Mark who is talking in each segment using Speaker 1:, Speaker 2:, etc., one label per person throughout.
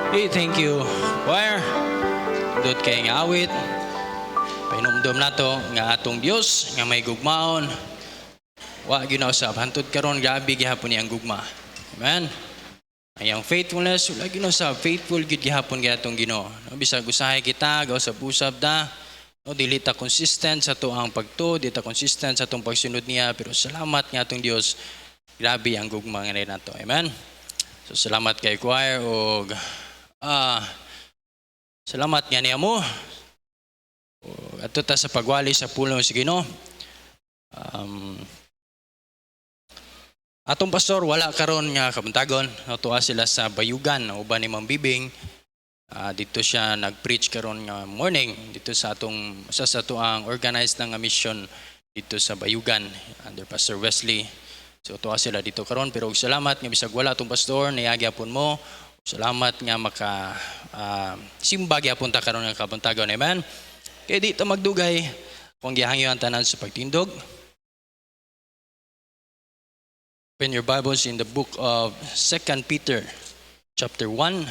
Speaker 1: Hey, thank you, choir. Dot kay nga awit. Painumdum nato nga atong Dios nga may gugmaon. Wa ginausab hantud karon gabi gihapon niyang gugma. Amen. Ayang faithfulness wala ginausab faithful gid gihapon gyatong Ginoo. No, bisag usahay kita gausab-usab da. No, dili ta consistent sa tuang pagtuo, dili ta consistent sa atong pagsunod niya, pero salamat nga atong Dios. Grabe ang gugma nga nato. Amen. So salamat kay choir og salamat nga niya mo. Ato ta sa pagwali sa pulong sa Ginoo. Atong pastor wala karon nga kabuntagon. Natuwa sila sa Bayugan uban ni Ma'am Bibing. Dito siya nag-preach karon nga morning dito sa atong sa tuang organized nga mission dito sa Bayugan under Pastor Wesley. So tuwa sila dito karon, pero salamat nga bisag wala atong pastor niagi apon mo. Salamat nga maka simba gyapon ta karon nga kabuntagon. Amen. Kay di ta magdugay kung gihangyo ang tanan sa pagtindog. Open your Bibles in the book of 2 Peter chapter 1.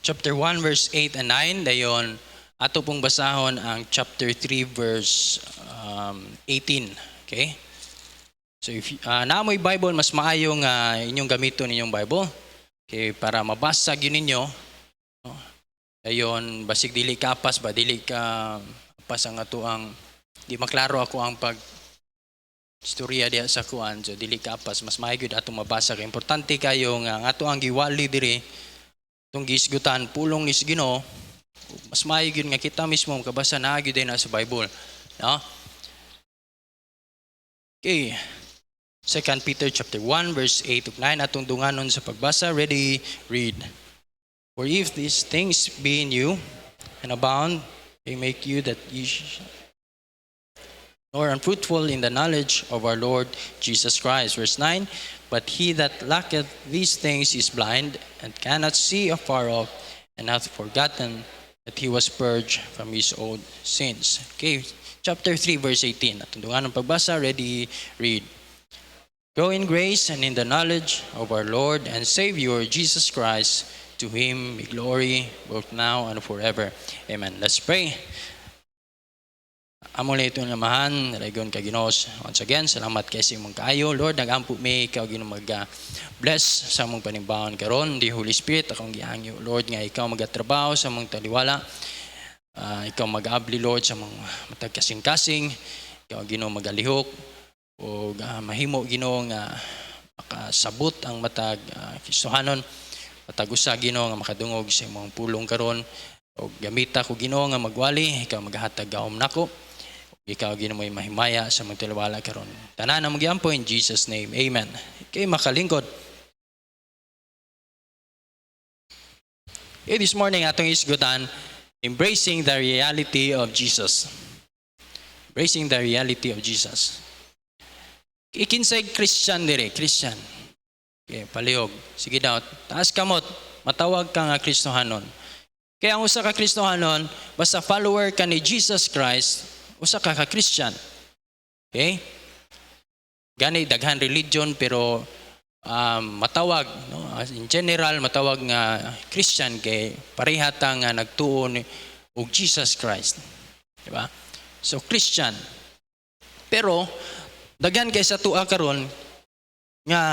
Speaker 1: Chapter 1 verse 8 and 9, dayon ato pong basahon ang chapter 3 verse 18. Okay? So if naamoy Bible, mas maayo nga inyong gamiton inyong Bible. Okay, para mabasag yun ninyo. Dayon basig dili kapas ba dili ka pas ang ato ang di maklaro ako ang pag istorya diya sa kuan, so dili kapas mas maayo gyud atong mabasag. Importante kayo nga ang ato ang giwali diri itong gisgutan pulong is Ginoo, mas maayo gyud nga kita mismo kabasa na gyud na sa Bible, no? Okay. 2 Peter chapter 1 verse 8 to 9 atong dunganon sa pagbasa. Ready, read. For if these things be in you and abound, they make you that ye nor unfruitful in the knowledge of our Lord Jesus Christ. Verse 9, but he that lacketh these things is blind and cannot see afar off, and hath forgotten that he was purged from his old sins. Okay, chapter 3 verse 18. Atundungan ng pagbasa. Ready, read. Go in grace and in the knowledge of our Lord and Savior Jesus Christ. To Him be glory both now and forever. Amen. Let's pray. Amo na itong namahan, nalagon ka Ginoo. Once again, salamat kay sa imong kaayo. Lord, nagampo mi ikaw Ginoo mag-bless sa among panimbaon karon. The Holy Spirit akong gihangyo, Lord, nga ikaw magatrabaho sa among taliwala. Ikaw mag-abli, Lord, sa mga matag kasing-kasing. Ikaw Ginoo magalihok o mahimo Ginoo nga makasabot ang matag Kristohanon. Patagusa Ginoo nga makadungog sa imong pulong karon, og gamita ko Ginoo nga magwali, ikaw maghatag gahom nako. Ikaw Ginoo may mahimaya sa mga taliwala karon. Tanan ang magiampo in Jesus name. Amen. Kay makalingkod. This morning atong isgutan embracing the reality of Jesus. Embracing the reality of Jesus. Ikinsay Christian dire, Christian. Okay, palihog. Sige daw, taas kamot, matawag ka nga Kristohanon. Kaya ang usa ka Kristohanon, basta follower ka ni Jesus Christ, usa ka Christian. Okay? Gani daghan religion pero matawag, no? In general matawag nga Christian kay parehata nga nagtuo og Jesus Christ. Di ba? So Christian. Pero daghan kay sa tuwa karon nga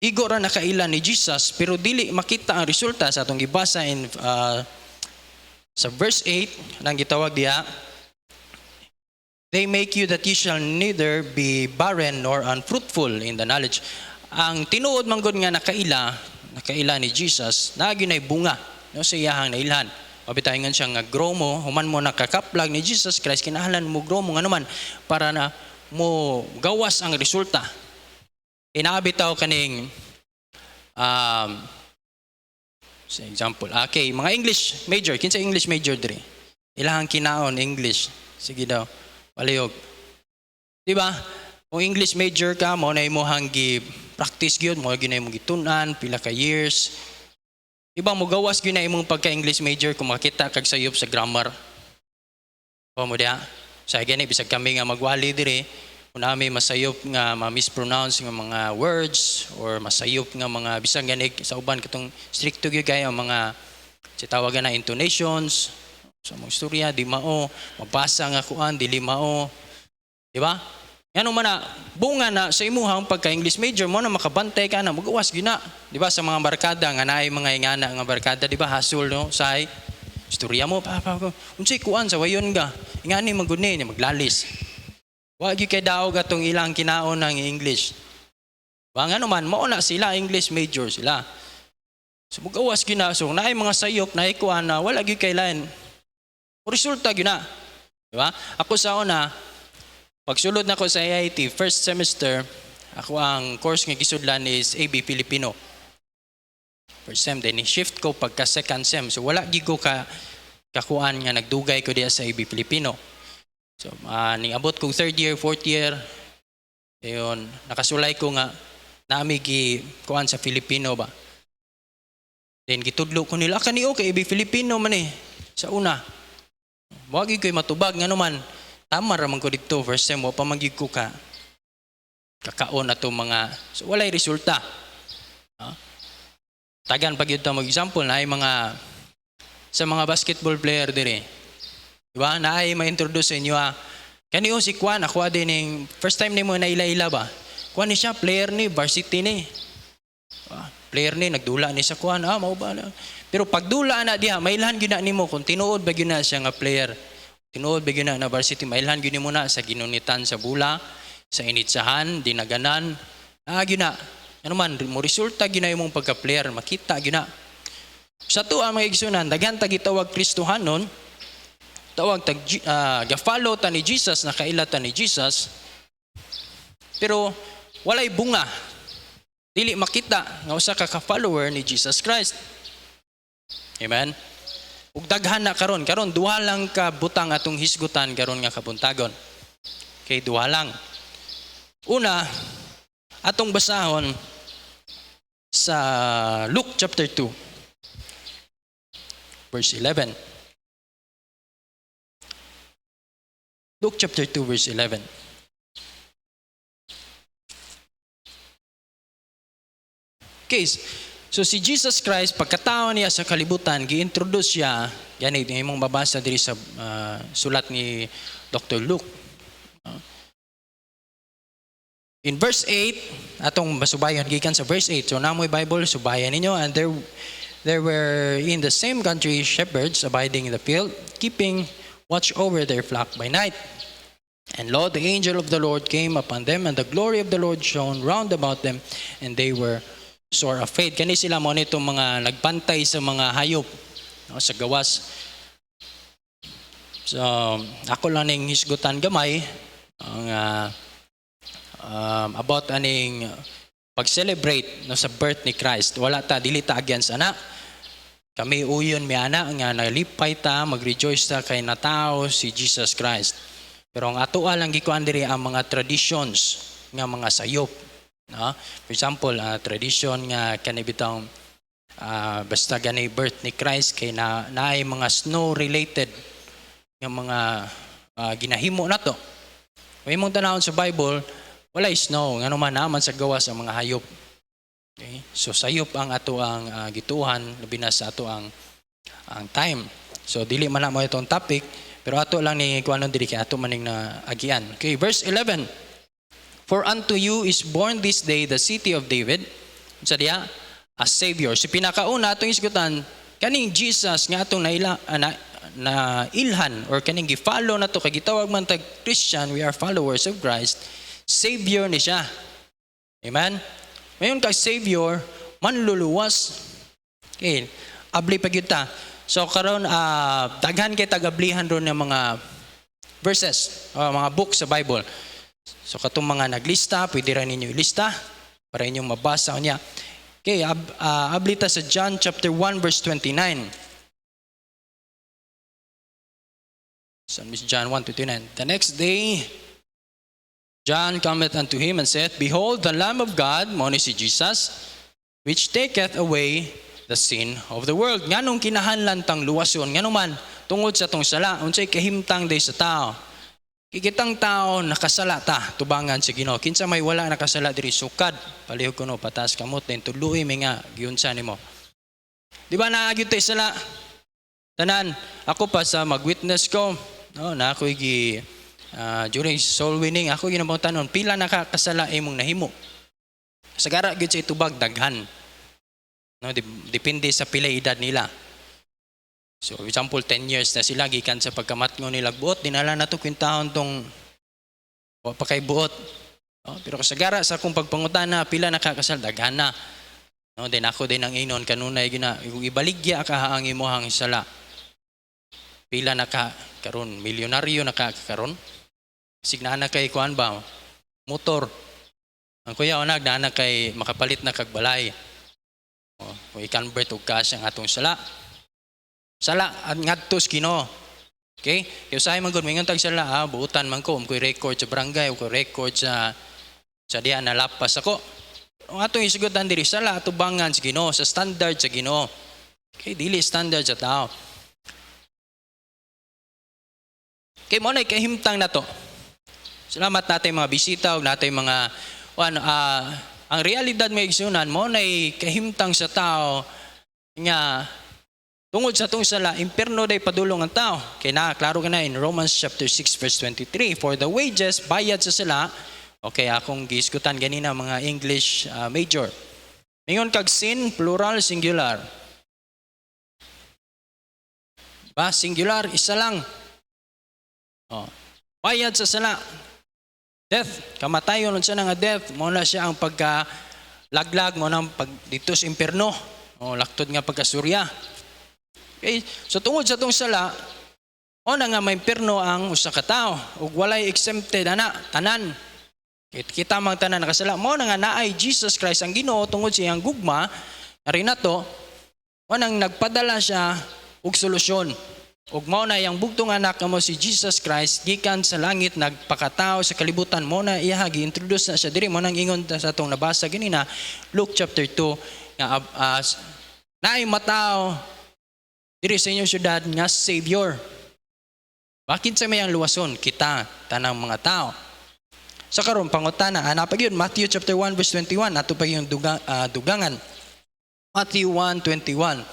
Speaker 1: igo ra nakaila ni Jesus pero dili makita ang resulta sa atong gibasa in sa verse 8 nang gitawag diha, they make you that you shall neither be barren nor unfruitful in the knowledge. Ang tinuod man gud nga nakaila ni Jesus naginay bunga no sa iyahang nailhan. Mabitayngan siya nga grow mo, human mo nakakaplag ni Jesus Christ, kinahanglan mo grow mo nga naman para na mo gawas ang resulta. Inabitaw kaning sa example. Okay, mga English major, kinsa English major dire? Ilahang kinaon English. Sige daw. Palihog. Di ba? Kung English major ka, mo na imong practice gyud, mo ginay mo gitun-an pila ka years. Ibang mo gawas gyud na imong pagka English major kung makita kag sayop sa grammar. O mo diha. Sa gani bisag kami nga magwali diri, kung nami masayop nga ma-mispronounce nga mga words or masayop nga mga bisag gani sa uban katong stricto gyud kay ang mga tawagan na intonations sa mga istorya di mao, mabasa nga kuan dili mao. Di ba? Yan man na bunga na sa imuhang pagka English major mo na makabantay ka na magawas gina. Di ba sa mga barkada nga naay mga ingana nga barkada di ba hasul no say istorya mo pa unsay kuan sa wayon ga ingani maguni niya maglalis. Wa gyud kay daog atong ilang kinaon ng English. Ba nga naman mao na sila English major sila. So magawas gina so naay mga sayop naay kuan na wala gyud kay lain. Resulta gyud na. Di ba? Ako sa una pagsulod na ko sa IIT first semester, ako ang course nga gisudlan is AB Filipino. First sem then shift ko pagka second sem. So wala gyud ko kakuan nga nagdugay ko diya sa AB Filipino. So, niabot ko third year, fourth year, ayun, nakasulay ko nga naami kuan sa Filipino ba. Then gitudlo ko nila, kaniyo kay ibi Filipino man sa una. Wagi ko'y matubag, nga naman, tama raman ko dito, first time, wa pa magig ko kakaon na itong mga, so walay resulta. Tagan pag yun mag-example, na ay mga, sa mga basketball player dire, diba? Na ay ma-introduce sa inyo kaniyo si Kwan, ako din yung first time ni mo na ila-ila ba? Kwan ni siya, player ni, varsity ni. Player ni, nagdula ni sa Kwan, mau ba na? Pero pag dula na diha, mailahan yun na ni mo, kung tinuod ba yun na siya nga player, tinuod ba yun na varsity, mailahan yun mo na sa ginunitan sa bula, sa initsahan, dinaganan, yun na. Ano man, mo resulta yun na yung mong pagka-player, makita yun na. Sa to ang mga igsunan, daghan tagitawag Kristohanon, tawag ga-follow ta ni Jesus, nakailata ni Jesus, pero walay bunga, dili makita nga usa ka follower ni Jesus Christ. Amen. Ug daghan na karon duha lang ka butang atong hisgutan karon nga kabuntagon. Kay duha lang. Una, atong basahon sa Luke chapter 2 verse 11. Luke chapter 2 verse 11. Okay, so si Jesus Christ, pagkatao niya sa kalibutan, gi-introduce siya, yan yung mong babasa diri sa sulat ni Dr. Luke. In verse 8, atong basubayan, gikan sa verse 8, so namoy Bible, subayan ninyo, and there were in the same country shepherds abiding in the field, keeping watch over their flock by night. And lo, the angel of the Lord came upon them, and the glory of the Lord shone round about them, and they were sore afraid. Kani sila mo nitong mga nagbantay sa mga hayop, no, sa gawas. So, ako lang ning hisgutan gamay ang about aning pag-celebrate no, sa birth ni Christ. Wala ta, dili ta against ana. Kami uyon mi ana nga nalipay ta, mag-rejoice ta kay natao si Jesus Christ. Pero ang ato lang gikuan diri ang mga traditions nga mga sayop. No? For example, tradition nga kanibitang basta ganay birth ni Christ kay naay mga snow related nga mga ginahimo nato. Kung imong tanawon sa Bible, walay snow nga naman naman sa gawas ang mga hayop. Okay? So sayop ang ato ang gituhan labi na sa ato ang time. So dili man na mo itong topic, pero ato lang ni kuanon diri kay ato maning na agian. Okay, verse 11. For unto you is born this day the city of David, sa diya, a Savior. Si pinakauna atong isgutan, kaning Jesus nga atong na ilhan or kaning gi-follow nato kay gitawag man tag Christian, we are followers of Christ. Savior ni siya. Amen. Mayon kay Savior, manluluwas. Okay, abli pa gyud ta. So karon daghan kay tagablihan ron ng mga verses, mga book sa Bible. So katong mga naglista, pwede ra ninyo ilista para inyong mabasa niya. Okay, ablita sa John chapter 1 verse 29. So Miss John 1:29. The next day, John cometh unto him and saith, Behold, the Lamb of God, mo ni si Jesus, which taketh away the sin of the world. Nganong kinahanglan tang luwason, ngano man tungod sa tong sala, unsay kahimtang day sa tao. Kikitang tao nakasala ta tubangan sa Ginoo. Kinsa may wala nakasala diri sukad, palihog kuno patas kamot din tuluy mi nga giunsa nimo. Di ba naagyud tay sala? Tanan, ako pa sa mag-witness ko, no, na ako'y during soul winning, ako ginabang tanon, pila nakakasala imong nahimo. Sagara gyud sa itubag daghan. No, depende sa pila edad nila. So, for example, 10 years na sila gikan sa pagkamatngon nila buot, dinala na to kwintahon tong o pa kay buot. No, pero sagara sa akong pagpangutana, pila nakakasal daghan na. No, din ako din ang inon kanunay gina ibaligya ka ang imong sala. Pila naka karon milyonaryo nakakaron. Signana kay kuan ba? Motor. Ang kuya onag na kay makapalit na kag balay. O i-convert og cash ang atong sala. Sala at ngadto sa Ginoo. Okay? Kaya sa man gud mingon tag sala, buutan man ko ko'y record sa barangay o ko'y record sa diha na lapas ako. Ang atong isigutan diri sala atubangan sa Ginoo, sa standard sa Ginoo. Okay, dili standard sa tao. Okay, mo na kahimtang na to. Salamat natin mga bisita o natin mga ang realidad may igsunan mo na kahimtang sa tao nga tungod sa tong sala impierno day padulong ang tao. Kaya na klaro ka na in Romans chapter 6 verse 23, for the wages bayad sa sala. Okay, akong giisgutan ganina mga English major. Mingon kag sin plural singular. Ba singular isa lang. Bayad sa sala. Death, kamatayon sa nga death, mo na siya ang pagkalaglag, mo na pag dito sa impierno, laktod nga pagkasurya. Okay, so tungod sa tong sala, o na nga may impierno ang usa ka tawo, ug walay exempted ana tanan. Kita mang tanan nakasala, mo na nga naay Jesus Christ ang Ginoo tungod sa iyang gugma, ari nato, o nang nagpadala siya og solusyon. Ug mao na yang bugtong anak mo si Jesus Christ gikan sa langit nagpakatao sa kalibutan, mo na iya gi-introduce na siya diri, mo nang ingon sa atong nabasa ganina Luke chapter 2 nga naay matao diri sa inyong syudad nga Savior. Bakit sa may ang luwason kita tanang mga tao. Sa karon pangutana napag yun Matthew chapter 1 verse 21 ato pa yung dugangan. Matthew 1:21.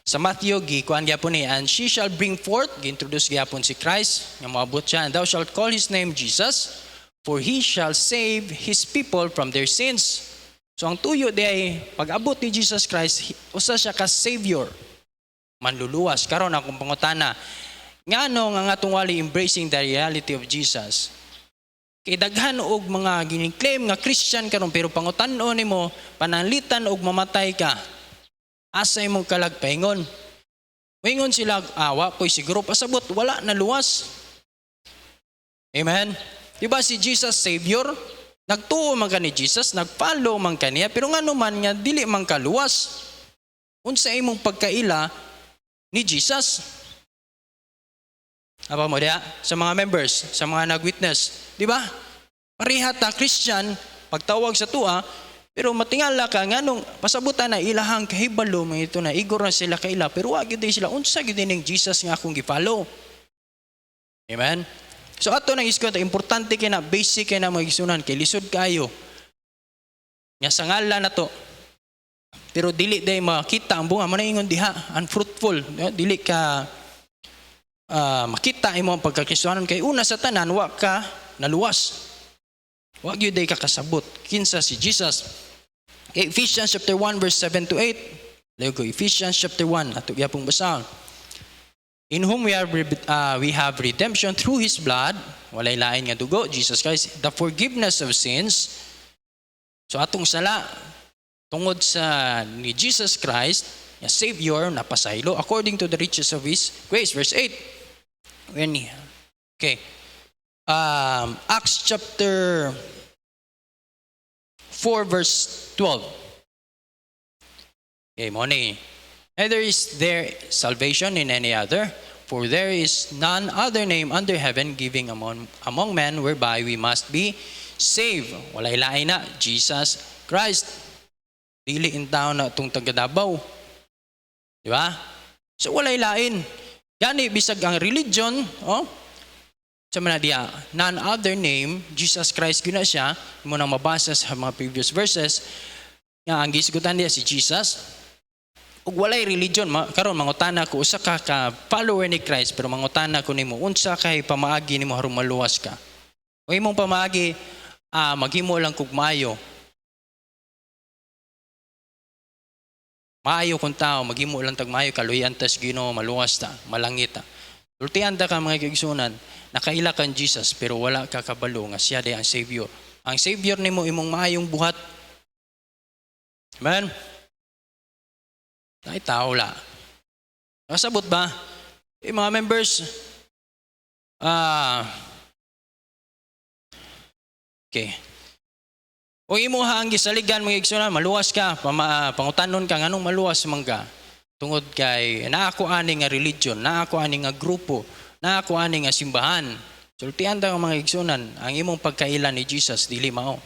Speaker 1: Sa Matthew, gikuan gyapon ni, and she shall bring forth, gi-introduce gyapon si Christ, nga moabot siya, and thou shalt call his name Jesus, for he shall save his people from their sins. So ang tuyo day, pag-abot ni Jesus Christ, usa siya ka Savior, manluluwas. Karon akong pangutana, ngano nga atong wali embracing the reality of Jesus? Kay daghan og mga giniklaim nga Christian karon, pero pangutan-on nimo, pananlitan og mamatay ka, asa imong kalagpaingon. Moingon sila, awa ko'y siguro pasabot, wala na luwas. Amen? Diba si Jesus Savior? Nagtuo man ka ni Jesus, nagfollow man ka niya, pero nga naman nga, dili man ka luwas. Unsa imong pagkaila ni Jesus? Apa mo diya? Sa mga members, sa mga nag-witness. Diba? Parihat na Christian, pagtawag sa tuwa, pero matingala ka nga nung pasabutan na ilahang kahibalo mga ito na igor na sila kaila, pero wag yun sila unsa gyud ning Jesus nga akong gi-follow. Amen. So ato nang iskot importante kay na basic kay na magisunan kay lisod kayo. Nya sa ngalan nato. Pero dili day makita ang bunga mo na ingon diha unfruitful, dili ka makita imo ang pagkakristohanon kay una sa tanan wa ka naluwas. Wa gyud day kakasabot kinsa si Jesus. Ephesians chapter 1 verse 7 to 8. Lego Ephesians chapter 1 ato gyapong basahon. In whom we have redemption through his blood, walay lain nga dugo, Jesus Christ, the forgiveness of sins. So atong sala tungod sa ni Jesus Christ, nga Savior na pasaylo according to the riches of his grace. Verse 8. Acts chapter 4 verse 12. Okay, money. Neither is there salvation in any other, for there is none other name under heaven given among men whereby we must be saved. Walay lain na, Jesus Christ. Dili in town na itong taga Davao. Di ba? So walay lain. Gani bisag ang religion, sa mga diya, none other name, Jesus Christ gina siya, mo nang mabasa sa mga previous verses, nga ang gisgutan niya si Jesus. Ug walay religion, karon mangutana ko usa ka follower ni Christ, pero mangutana ko nimo unsa kay pamaagi nimo harong maluwas ka. O imong pamaagi maghimo lang kog maayo. Maayo kung tao, maghimo lang tag maayo kaluyan tas Ginoo maluwas ta, malangit ta. Ultian ta ka mga kaigsunan, nakaila kan Jesus pero wala ka kabalo nga siya day ang Savior. Ang Savior nimo imong maayong buhat. Amen. Ay tao la. Nasabot ba? Mga members, okay. O imo ang gisaligan mga igsunan, maluwas ka, pangutanon ka nganong maluwas man ka. Tungod kay naa ko ani nga religion, naa ko ani nga grupo, naa ko ani nga simbahan. Sultian ta mga igsunan, ang imong pagkaila ni Jesus dili mao.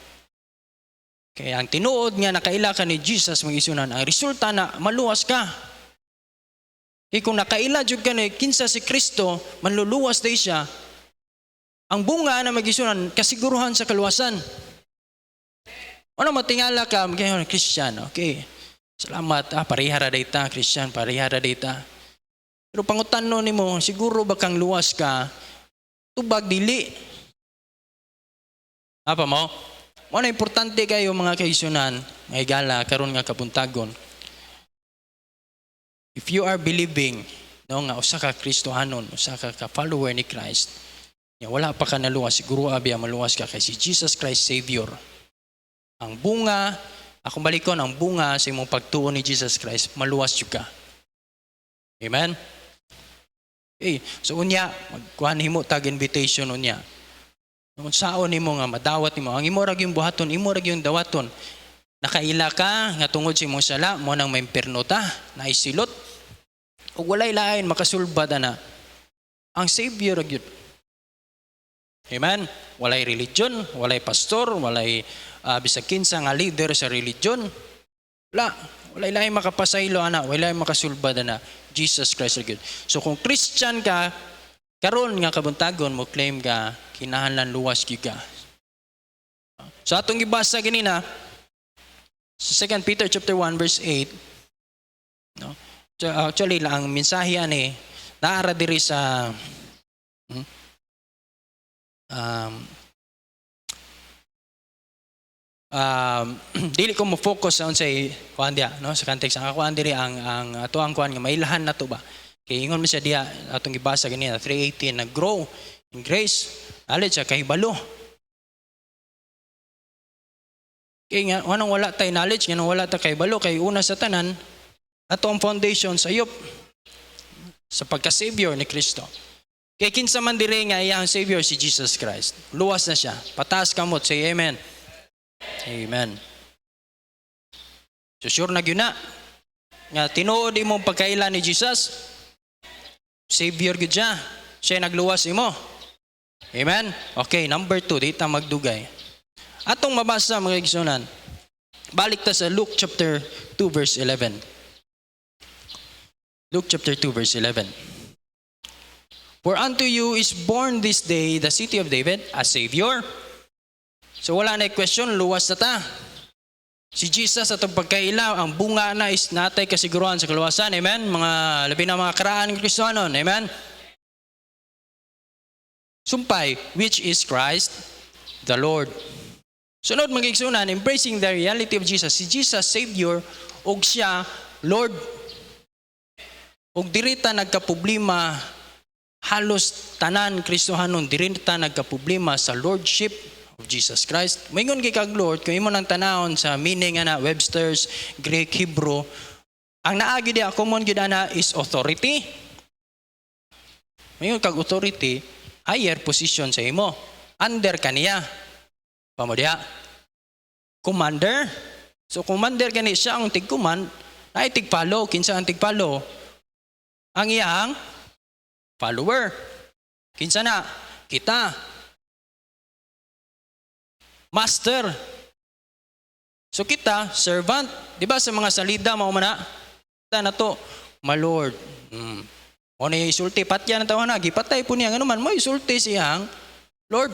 Speaker 1: Kaya ang tinuod nga nakaila ka ni Jesus mga igsunan, ang resulta na maluwas ka. Kung nakaila jud ka ni kinsa si Kristo, manluluwas day siya. Ang bunga na mag-igsunan, kasiguruhan sa kaluwasan. Ano matingala ka, Christian, okay. Salamat, parihara data, Christian, parihara data. Pero pangutanon nimo, siguro ba kang luwas ka, tubag dili. Apa mo? Ano importante kayo mga kaisunan, mga igala, karon nga kabuntagon. If you are believing, nga usa ka Kristohanon, usa ka follower ni Christ, wala pa ka naluwas, siguro abi maluwas ka kay si Jesus Christ Savior. Ang bunga, akong balikon, ang bunga sa imong pagtuo ni Jesus Christ, maluwas yun ka. Amen? Okay, so unya, magkuhan himo tag invitation unya. Kung saon nimo nga madawat nimo, ang imo rag yung buhaton, imo rag yung dawaton. Nakaila ka, nga tungod sa imong sala, mo nang maimperno ta, naisilot. Ug walay lain, makasulbad na. Ang Savior rag yun. Amen? Walay religion, walay pastor, walay bisag kinsa nga leader sa religion. Walay lain makapasaylo ana, walay makasulbad na. Jesus Christ is good. So kung Christian ka, karon nga kabuntagon mo claim ka kinahanglan luwas gyud ka. So atong gibasa ganina sa 2 Peter chapter 1 verse 8, no? Actually lang ang mensahe ani naara diri sa dili ko mo focus sa unsay kuan dia, no, sa context ang kuan diri ang ato ang kuan nga mailahan nato ba kay ingon man siya diha atong gibasa ganina 3:18 nag-grow in grace, knowledge kay balo. Kay nga anong wala tay knowledge, nga wala ta kay balo kay una sa tanan ato ang foundation sa yop sa pagka-savior ni Kristo. Kay kinsa man diri nga iyang Savior si Jesus Christ. Luwas na siya. Pataas kamot, say amen. Amen. So sure na gyud na nga tinuod imong pagkaila ni Jesus, Savior gyud siya. Siya nagluwas imo. Amen. Okay, number 2, dita magdugay. Atong mabasa mga igsunan. Balik ta sa Luke chapter 2 verse 11. Luke chapter 2 verse 11. For unto you is born this day the city of David, a Savior. So wala na question, luwas na ta. Si Jesus atong pagkaila, ang bunga na is natay kasiguruhan sa kaluwasan. Amen? Mga labi na mga karaan ng Kristohanon. Amen? Sumpay, which is Christ the Lord. Sunod mga igsunan, embracing the reality of Jesus. Si Jesus Savior, og siya Lord. Og dirita nagkaproblema, halos tanan Kristohanon, dirita nagkaproblema sa Lordship of Jesus Christ. Maingon kay kag Lord, kung imo nang tanawon sa meaning ana Webster's, Greek, Hebrew, ang naagi dia common gyud ana is authority. Maingon kag authority, higher position sa imo. Under kaniya. Pamo dia. Commander. So commander gani siya ang tig-command, ay tig-follow. Kinsa ang tig-follow? Ang iyang follower. Kinsa na? Kita. Master. So kita, servant. Di ba sa mga salida, mao man na to, my Lord. O na isulti, patya na tawahan na, gipatay po niya, ano man, mo isulti siyang Lord.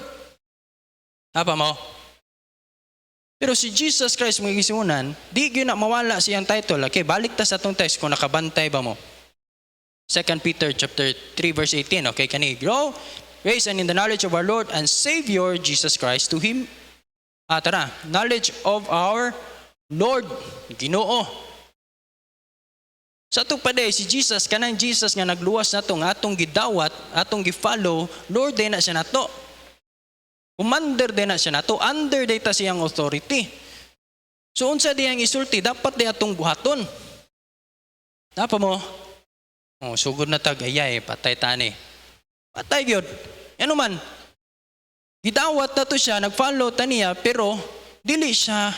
Speaker 1: Apa mo? Pero si Jesus Christ, mga gisimunan, di yun na mawala siyang title. Okay, balik ta sa itong text kung nakabantay ba mo. 2 Peter chapter 3 verse 18. Okay, kani grow, grace and in the knowledge of our Lord and Savior Jesus Christ. To Him, knowledge of our Lord, Ginoo. Sa itong paday, si Jesus, kanang Jesus nga nagluwas na itong atong gidawat, atong gifollow, Lord din na siya na to. Commander din na siya na to. Under data siyang authority. So, unsa diyang isulti, dapat di atong buhaton. Dapat mo, sugod na tag-ayay, patay tani. Patay yun. Ano man, gidawat na to siya, nag-follow ta niya, pero dili siya,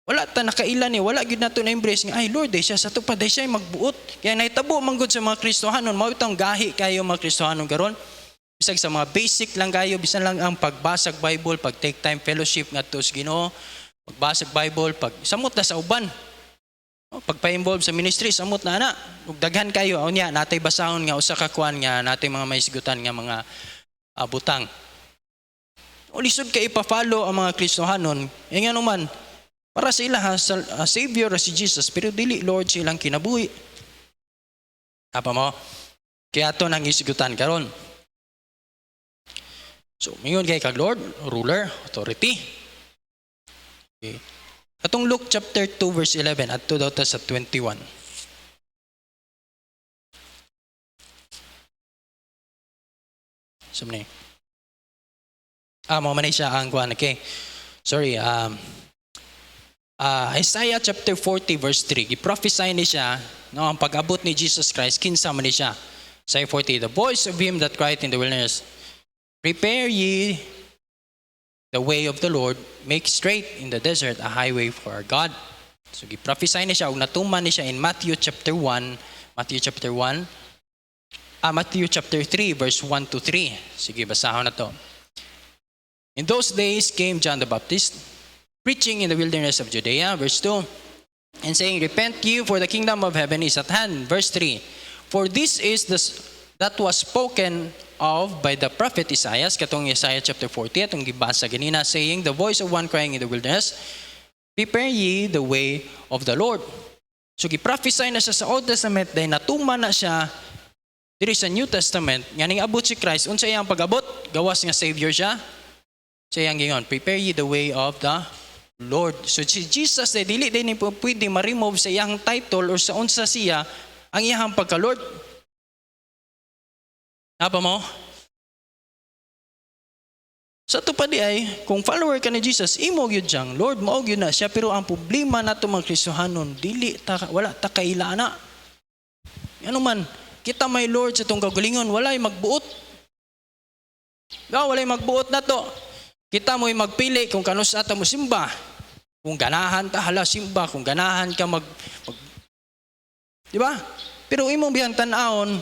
Speaker 1: wala ta nakailan wala gid nato na embrace nga, ay Lord, siya sa to pa, siya magbuot. Kaya naitabo manggod sa mga Kristohanon, mao itong gahi kayo mga Kristohanon karon. Bisag sa mga basic lang kayo, bisan lang ang pagbasag Bible, pag take time fellowship ngadto sa Ginoo, pagbasag Bible, pag samot na sa uban. Pagpa-involve sa ministry, samot na ana. Ug daghan kayo, unya natay basahon nga usa ka kuan nga natay mga maisgutan nga mga butang. O lisod kay ipa-follow ang mga Kristohanon, nga naman para sa ila sa Savior si Jesus, pero dili Lord silang kinabuhi. Apa mo? Kaya to nang isgutan karon. So, mingon kay kag Lord, ruler, authority. Okay. Atong Luke chapter 2 verse 11 adto daw ta sa 21. Sumni. Mo man siya ang kuan, okay. Sorry, Isaiah chapter 40 verse 3. Giprophesy ni siya no ang pag-abot ni Jesus Christ kinsa man ni siya. Isaiah 40, the voice of him that cried in the wilderness, prepare ye the way of the Lord, make straight in the desert a highway for our God. So giprophesy ni siya ug natuman ni siya in Matthew chapter 3 verse 1 to 3. Sige, basahon na to. In those days came John the Baptist, preaching in the wilderness of Judea, verse 2, and saying, repent ye, for the kingdom of heaven is at hand. Verse 3, for this is that was spoken of by the prophet Isaiah, katong Isaiah chapter 40, atong gibasa ganina, saying, the voice of one crying in the wilderness, prepare ye the way of the Lord. So giprophesy na siya sa Old Testament, dahil natuman na siya diri sa New Testament, nga ning abot si Christ, unsa iyang pag-abot, gawas nga Savior siya, sa iyang gingon, prepare ye the way of the Lord. So si Jesus, dili din po pwede ma-remove sa iyang title or sa unsa siya, ang iyang pagka-Lord. Apa mo? Sa ito pa di ay, kung follower ka ni Jesus, imo gyud siyang Lord, mao gyud na siya, pero ang problema nato mga Kristohanon, wala ta kailana. Ano man, kita may Lord sa itong kagalingon, walay magbuot. Walay magbuot na to. Kita mo'y magpili kung kanus ata mo simba. Kung ganahan ta, hala simba. Kung ganahan ka di ba? Pero imong biyang tanahon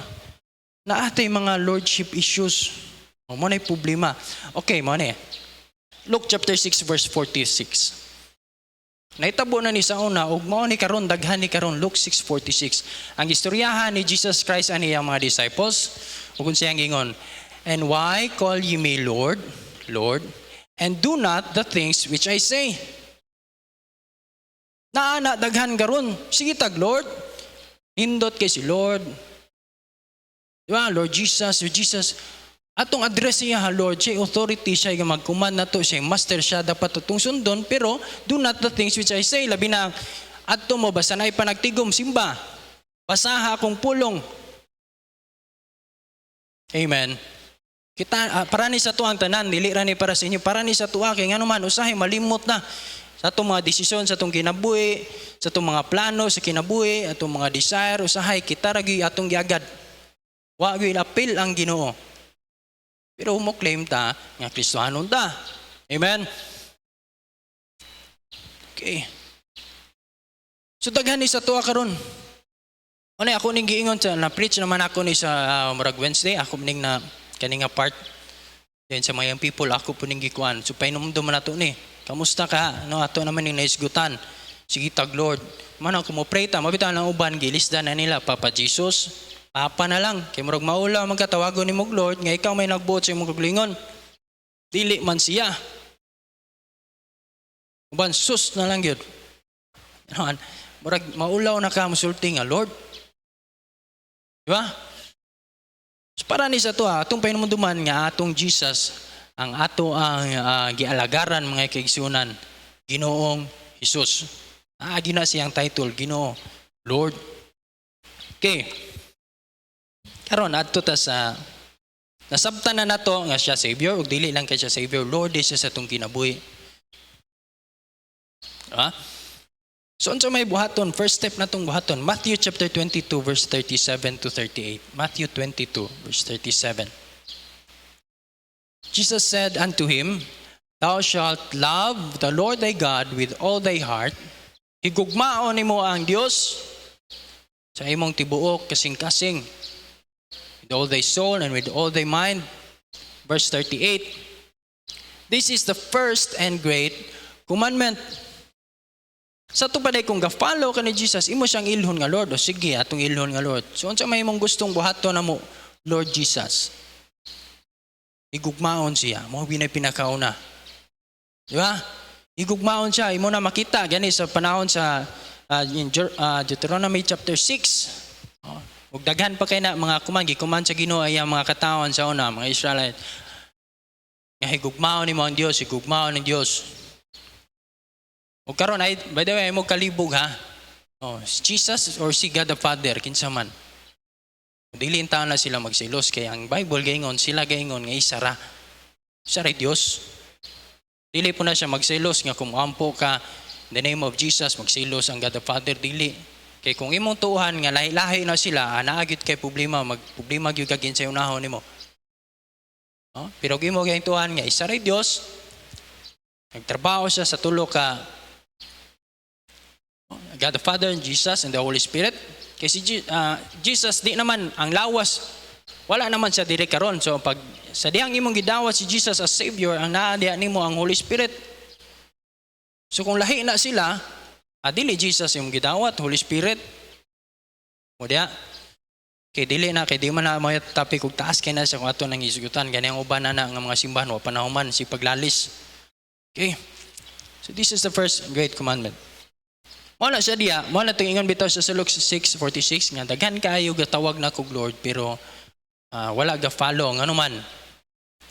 Speaker 1: na atay mga lordship issues. O mo na'y problema. Okay, mo na Luke chapter 6 verse 46. Naitabo na ni sa una, ug mao ni karon, daghan ni karon, Luke 6:46. Ang istoryahan ni Jesus Christ ani ang mga disciples, ug unsay ang gingon, and why call ye me Lord, Lord, and do not the things which I say? Naana daghan karon, sige tag Lord, nindot kay si Lord. Diba? Lord Jesus, Lord Jesus. Atong address siya, Lord, siya authority, siya yung mag-command na to, siya master, siya dapat itong sundon, pero do not the things which I say. Labi na, ato mo, basta na ipanagtigom, simba, basaha akong pulong. Amen. Kita, para ni sa tuang tanan, dili ra ni para sa inyo, para ni sa tuwa, kaya nga naman, usahay, malimot na sa itong mga desisyon, sa itong kinabuhi, sa itong mga plano, sa kinabuhi, atong mga desire, usahay, kita ragi atong giagad. Wa gyud apil ang Ginoo. Pero mo claim ta nga Kristohanon ta. Amen. Okay. So daghan ni sa tuwa karon. Ano ako ning giingon sa na preach naman ako ni sa murag Wednesday, ako ning na kaninga part then sa mga people ako po ning gikuan. So painomdom man nato ni. Kamusta ka? No, ato naman ning naisgutan. Sige tag Lord. Manang kumupray ta, mabitaw lang uban, gilisda na nila, Papa Jesus. Papa na lang, kay murag maula magkatawagon ni mong Lord, nga ikaw may nagbuot sa imong kaglingon. Dili man siya. Uban, sus na lang yun. Murag maulaw na ka musulti nga, Lord. Diba? So, para ni sa to atong pahinumunduman nga atong Jesus, ang ato ang gialagaran mga kaigsunan, Ginoong Jesus. Gina siyang title, Ginoo, Lord. Okay. Karon adto ta sa nasabtan na nato nga siya Savior, ug dili lang kay siya Savior, Lord siya sa atong kinabuhi. So unsa may buhaton? First step natong buhaton, Matthew chapter 22 verse 37 to 38. Matthew 22 verse 37. Jesus said unto him, Thou shalt love the Lord thy God with all thy heart. Higugmaon nimo ang Dios sa imong tibuok kasing-kasing, with all thy soul and with all thy mind. Verse 38. This is the first and great commandment. Sa ito pa kung ga-follow ka ni Jesus, imo siyang ilhon nga Lord. O sige, atong ilhon nga Lord. So, unsa may imong gustong buhaton na mo, Lord Jesus? Igugmaon siya. Mo binay pinakauna. Di ba? Igugmaon siya. Imo na makita. Gani sa panahon sa Deuteronomy chapter 6. Ug daghan pa kay na mga kuman sa Ginoo ay ang mga katawan sa una, mga Israelite. Nga higugmaon nimo ang Dios, higugmaon ng Dios. O karon ay, by the way, mo kalibog ha. Jesus or si God the Father, kinsa man. Dili taon na sila magsilos kay ang Bible gaingon sila gaingon nga isa ra Dios. Dili po na siya magsilos nga kung ampo ka in the name of Jesus magsilos ang God the Father, dili. Kay kung imong tuuhan nga lahi-lahi na sila, naagit kay problema, magproblema gyud kag sa unahon nimo. Pero imo gayong tuuhan nga isa ra Dios. Nagtrabaho siya sa tulo ka God the Father and Jesus and the Holy Spirit. Kasi Jesus di naman ang lawas, wala naman siya dire karon. So pag sa dihang imong gidawat si Jesus as Savior, ang naa diha nimo ang Holy Spirit. So kung lahi na sila, dili Jesus yung gidawat, Holy Spirit. Mo diha. Kay dili na, kay di man na may topic kung taas kay na siya kung ato nang isgutan. Gani ang uban na nga mga simbahan, wa panahuman si paglalis. Okay. So this is the first great commandment. Wala siya diya, wala itong ingon bitaw sa Luke 6:46 nga daghan kaayo gatawag na kog Lord pero wala ga follow ngano man.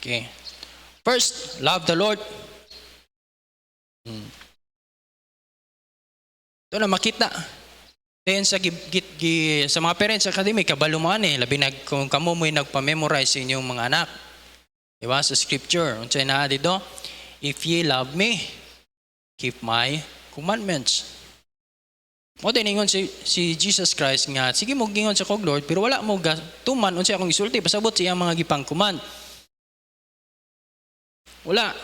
Speaker 1: Okay. First, love the Lord. Ito na makita. Then sa mga parents academy kabalo mo labi na kung kamo mo'y nagpa-memorize sa inyong mga anak. Diba sa scripture, unsay naa dito? If ye love me, keep my commandments. Mo din ingon si Jesus Christ nga sige mo gingon sa kog Lord pero wala mo tuman unsay akong isulti pasabot siya mga gipangkuman. Wala.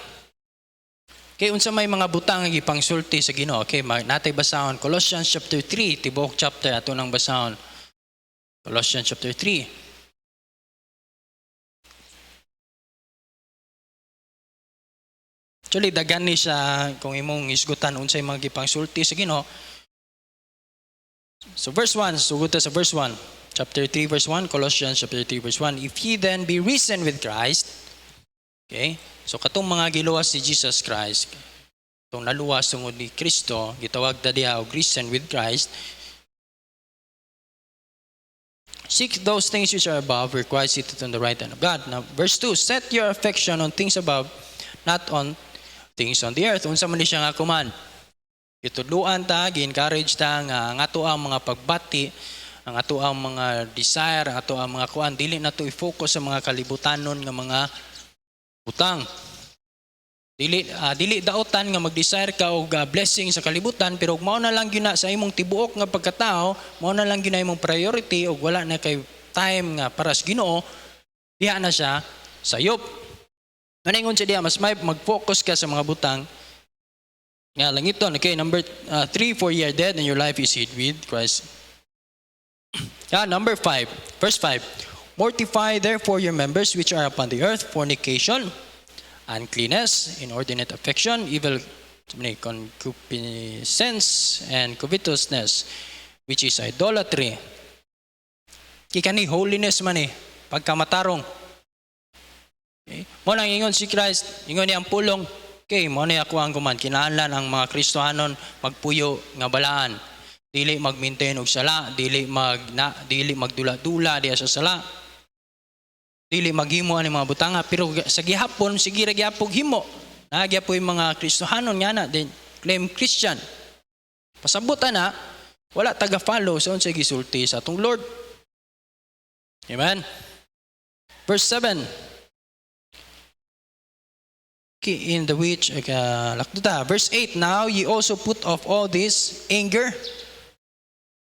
Speaker 1: Kay unsa may mga butang nga gipangsulti sa Ginoo. Okay, natay basahon Colossians chapter 3, tibuok chapter ato nang basahon. Colossians chapter 3. Actually daghan ni siya kung imong isgutan unsay mga gipangsulti sa Ginoo. So verse 1, sugot sa verse 1. Chapter 3 verse 1, Colossians chapter 3 verse 1. If ye then be risen with Christ, okay? So katong mga giluwas si Jesus Christ, katong naluwas tungod ni Kristo, gitawag ta diha og risen with Christ. Seek those things which are above, where Christ sitteth on the right hand of God. Now verse 2, set your affection on things above, not on things on the earth. Unsa man ni siya nga kuman? Itudluan ta, gi-encourage ta nga ang ato ang mga pagbati, ang ato ang mga desire, ang ato ang mga kuan, dili na to i-focus sa mga kalibutanon nga mga butang. Dili daotan nga mag-desire ka og blessing sa kalibutan, pero mao na lang gyud na sa imong tibuok nga pagkatao, mao na lang gyud na imong priority og wala na kay time nga para sa Ginoo, diha na siya sayop. Maningon siya diha mas may mag-focus ka sa mga butang. Nga lang ito, okay, number 3, for ye are dead and your life is hid with Christ. Number 5, verse 5. Mortify therefore your members which are upon the earth, fornication, uncleanness, inordinate affection, evil concupiscence and covetousness, which is idolatry. Kikani holiness man pagkamatarong. Okay? Mo nang ingon si Christ, ingon niya ang pulong, okay, mo na ako ang kuman, kinahanglan ang mga Kristohanon magpuyo nga balaan. Dili mag-maintain og sala, dili magdula-dula diya sa sala. Dili maghimo ani mga butanga, pero sa gihapon sige ra gyapon himo. Nagya po yung mga Kristohanon nga na din claim Christian. Pasabot na wala taga-follow sa unsay gisulti sa atong Lord. Amen. Verse 7. In the which verse 8, now ye also put off all this anger,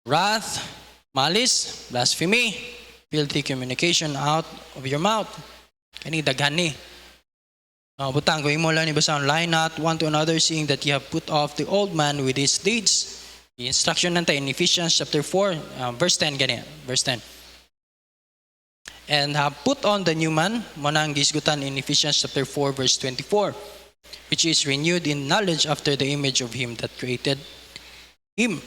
Speaker 1: wrath, malice, blasphemy, filthy communication out of your mouth. Kani daghan ni. Butang ko imo lang ni basa line not one to another, seeing that ye have put off the old man with his deeds. The instruction nanta in Ephesians chapter 4 verse 10 gani. Verse 10. And have put on the new man, manang gisgutan in Ephesians chapter 4 verse 24, which is renewed in knowledge after the image of him that created him.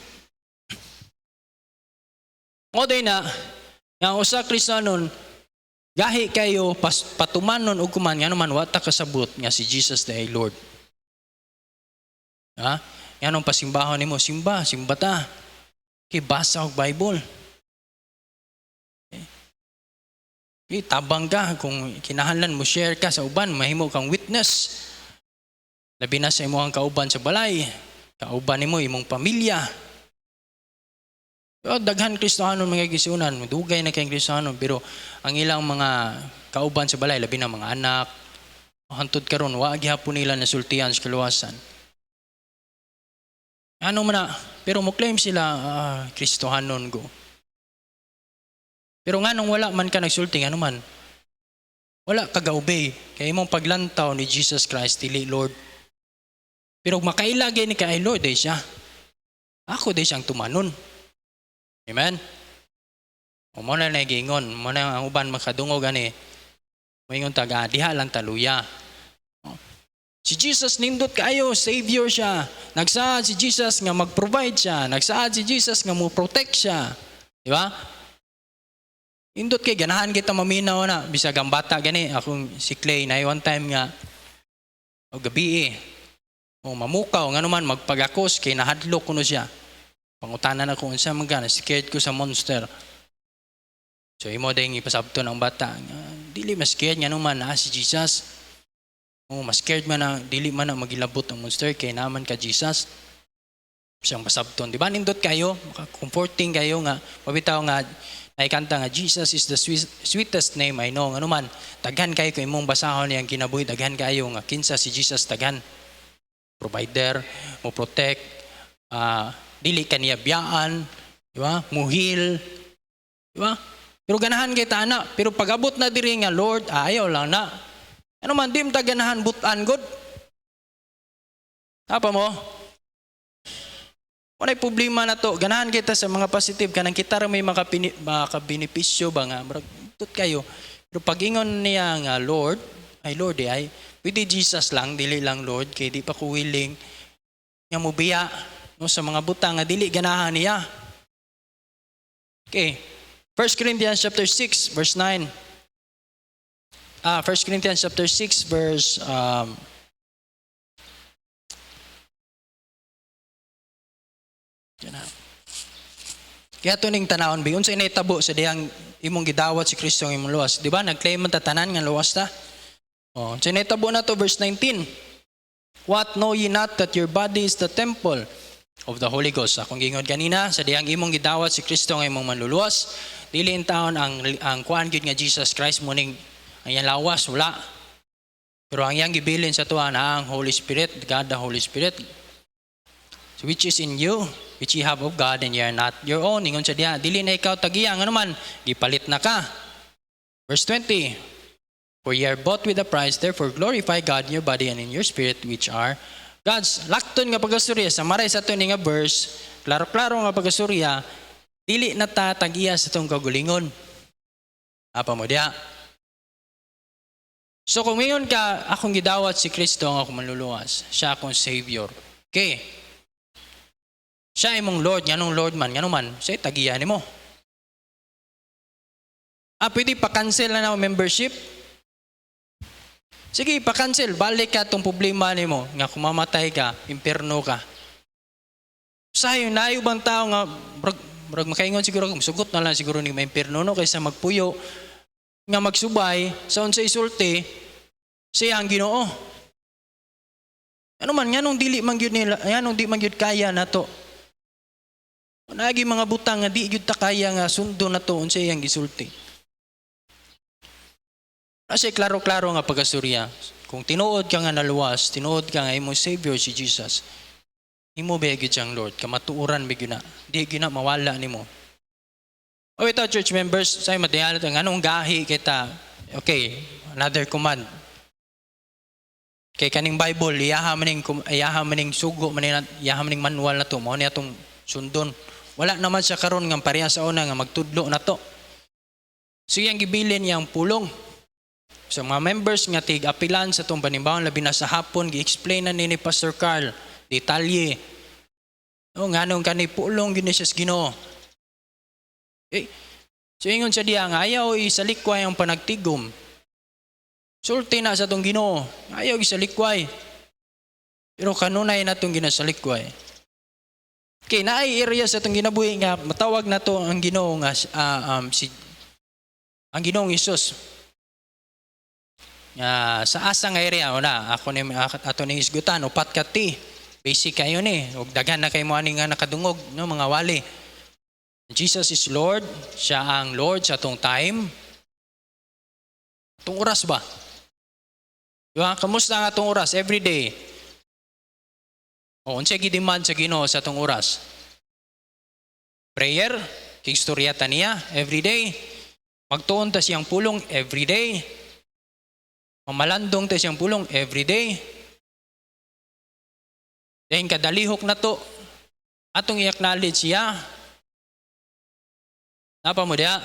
Speaker 1: O day na, ang usa Kristohanon, gahi kayo patumanon og kuman nga naman wata kasabot nga si Jesus the Lord. Ha? Yanong pasimbahon nimo, simba ta. Kay basa og Bible. Tabang ka kung kinahanglan mo share ka sa uban, mahimo kang witness. Labi na sa imong kauban sa balay, kauban nimo imong pamilya. Daghan Kristohanon mga gisunan, dugay na kay Kristohanon, pero ang ilang mga kauban sa balay, labi na mga anak, hantod karon wa gihapon nila nasultian sa kaluwasan. Ano man na, pero mo claim sila Kristohanon go. Pero nga nung wala man ka nagsulti, ano man, wala ka ga-obey. Kaya imong paglantaw ni Jesus Christ, dili Lord. Pero makailagay ni ka ay Lord, day siya. Ako day siyang tumanon. Amen? O mo na nagingon, mo na ang uban makadungog ani. Moingon taga, diha lang taluya. Si Jesus nindot kaayo, Savior siya. Nagsaad si Jesus nga mag-provide siya. Nagsaad si Jesus nga mo-protect siya. Di ba? Indot kay ganahan kita maminaw na bisag ang bata gani akong si Clay na one time nga o gabi o mamukaw nga naman magpagakos kay nahadlok kuno siya. Pangutanan ako unsa man gana, scared ko sa monster. So imo dayng ipasabton ang bata. Dili mas scared nga naman si Jesus. Mas scared man na dili man na magilabot ang monster kay naman ka Jesus. Siyang pasabton, di ba? Nindot kayo, comforting kayo nga mabitaw nga naikanta nga, Jesus is the sweetest name I know. Ano man, daghan kayo kung imong basahon niyang kinabuhi, daghan kayo nga, kinsa si Jesus daghan. Provider, mo protect, dili ka niya biyaan, di ba? Muhil, di ba? Pero ganahan kita na, pero pag-abot na diri nga, Lord, ayaw lang na. Ano man, di mo ta ganahan butan, God. Apa mo? Walay problema na to. Ganahan kita sa mga positive. Kanang kita may makabenepisyo ba nga. Tut kayo. Pero pag ingon niya nga, Lord, pwede Jesus lang, dili lang Lord, kaya di pa ko willing nga mubiya no, sa mga butang nga dili ganahan niya. Okay. 1 Corinthians chapter 6, verse 9. 1 Corinthians chapter 6, verse kaya ito ning tanawon ba, unsa initabo sa diyang imong gidawat si Kristo ang imong luwas. Di ba? Nag-claim man tanan nga luwas ta. Unsa initabo na to, verse 19. What know ye not that your body is the temple of the Holy Ghost? Akong gingon kanina, sa diyang imong gidawat si Kristo ang imong manluluwas, dili in taon ang kuan gyud nga Jesus Christ muning ang iyang lawas, wala. Pero ang iyang gibilin sa tuwa na ang Holy Spirit, God the Holy Spirit, which is in you, which ye have of God, and ye are not your own. Ingon sa diya, dili na ikaw tagiyang, ano man, gipalit na ka. Verse 20, for ye are bought with a price, therefore glorify God in your body and in your spirit, which are God's. Lakton nga pagasurya, sa maray sa ito nga verse, klaro-klaro nga pagasurya, dili na ta tagiya sa itong kagulingon. Apa mo diya? So kung ngayon ka, akong gidawat si Kristo ang akong manluluwas, siya akong Savior. Okay. Siya imong Lord, nganong Lord man, ngano man, siya tagiyan nimo. Pwede pa-cancel na ng membership? Sige, pa-cancel. Balik ka itong problema nimo nga kung mamatay ka, impierno ka. Sayo, nayo bang tao nga, brag makaingon siguro, sugot na lang siguro ni impierno no, kaysa magpuyo, nga magsubay, sa unsay isulti, siya ang Ginoo. Ano man, nganong dili man gyud nila, nganong di man gyud kaya nato. Nagi mga butang nga di gyud ta kaya nga sundo na to unsay iyang gisulti. Kasi klaro-klaro nga pagasurya. Kung tinuod ka nga naluwas, tinuod ka nga imong Savior si Jesus, imo ba gyud siyang Lord, kamatuoran ba gyud na, di gyud na mawala nimo. O ito church members, say madayalat ang anong gahi kita. Okay, another command. Kay kaning Bible, iyaha maning sugo, iyaha maning manual na to, mao ni atong sundon. Wala naman siya karon nga pareha sa una nga magtudlo na to. So yang gibilin yang pulong. So mga members nga tig-apilan sa itong panimbawang labi na sa hapon, gi-explain na ni Pastor Carl, detalye. O nga nung kanay pulong ginisas Ginoo. So ingon siya diya nga ayaw isalikway ang panagtigom. Sulti na sa itong Ginoo, ayaw isalikway. Pero kanunay na itong ginasalikway. Okay, naay area sa itong ginabuhi nga matawag na to ang Ginoo nga ang Ginoong Hesus. Sa asang area una ako ni ato ning isgutan upat ka ti basic kayo ni ug daghan na kay mo ani nga nakadungog no mga wali. Jesus is Lord, siya ang Lord sa atong time. Atong oras ba? Diba? Kamusta ang atong oras every day? O unsay gidemand sa Ginoo sa atong oras? Prayer, kay istorya ta niya every day. Magtuon ta siyang pulong every day. Mamalandong tayo siyang pulong everyday. Dahil kadalihok na to, atong i-acknowledge siya. Napa mo diya?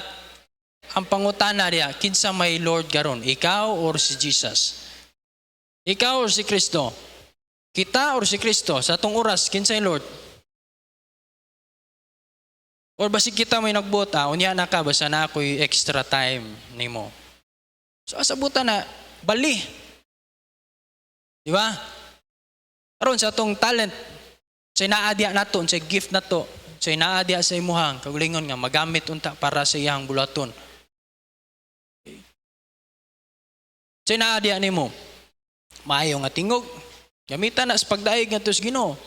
Speaker 1: Ang pangutana diya, kinsa may Lord garon? Ikaw or si Jesus? Ikaw or si Kristo? Kita or si Kristo? Sa atong oras, kinsa yung Lord? Or basi kita may nagbuot, unya na ka, basta na ako'y extra time ni mo. So asabutan na, bali. Di ba? Aron sa atong talent, sa inaadya nato, sa gift nato, sa inaadya sa imuhang, kagulingon nga, magamit unta para sa iyang bulaton. Sa inaadya ni mo, maayo nga tingog, gamitan na sa pagdaig nga tos Ginoo.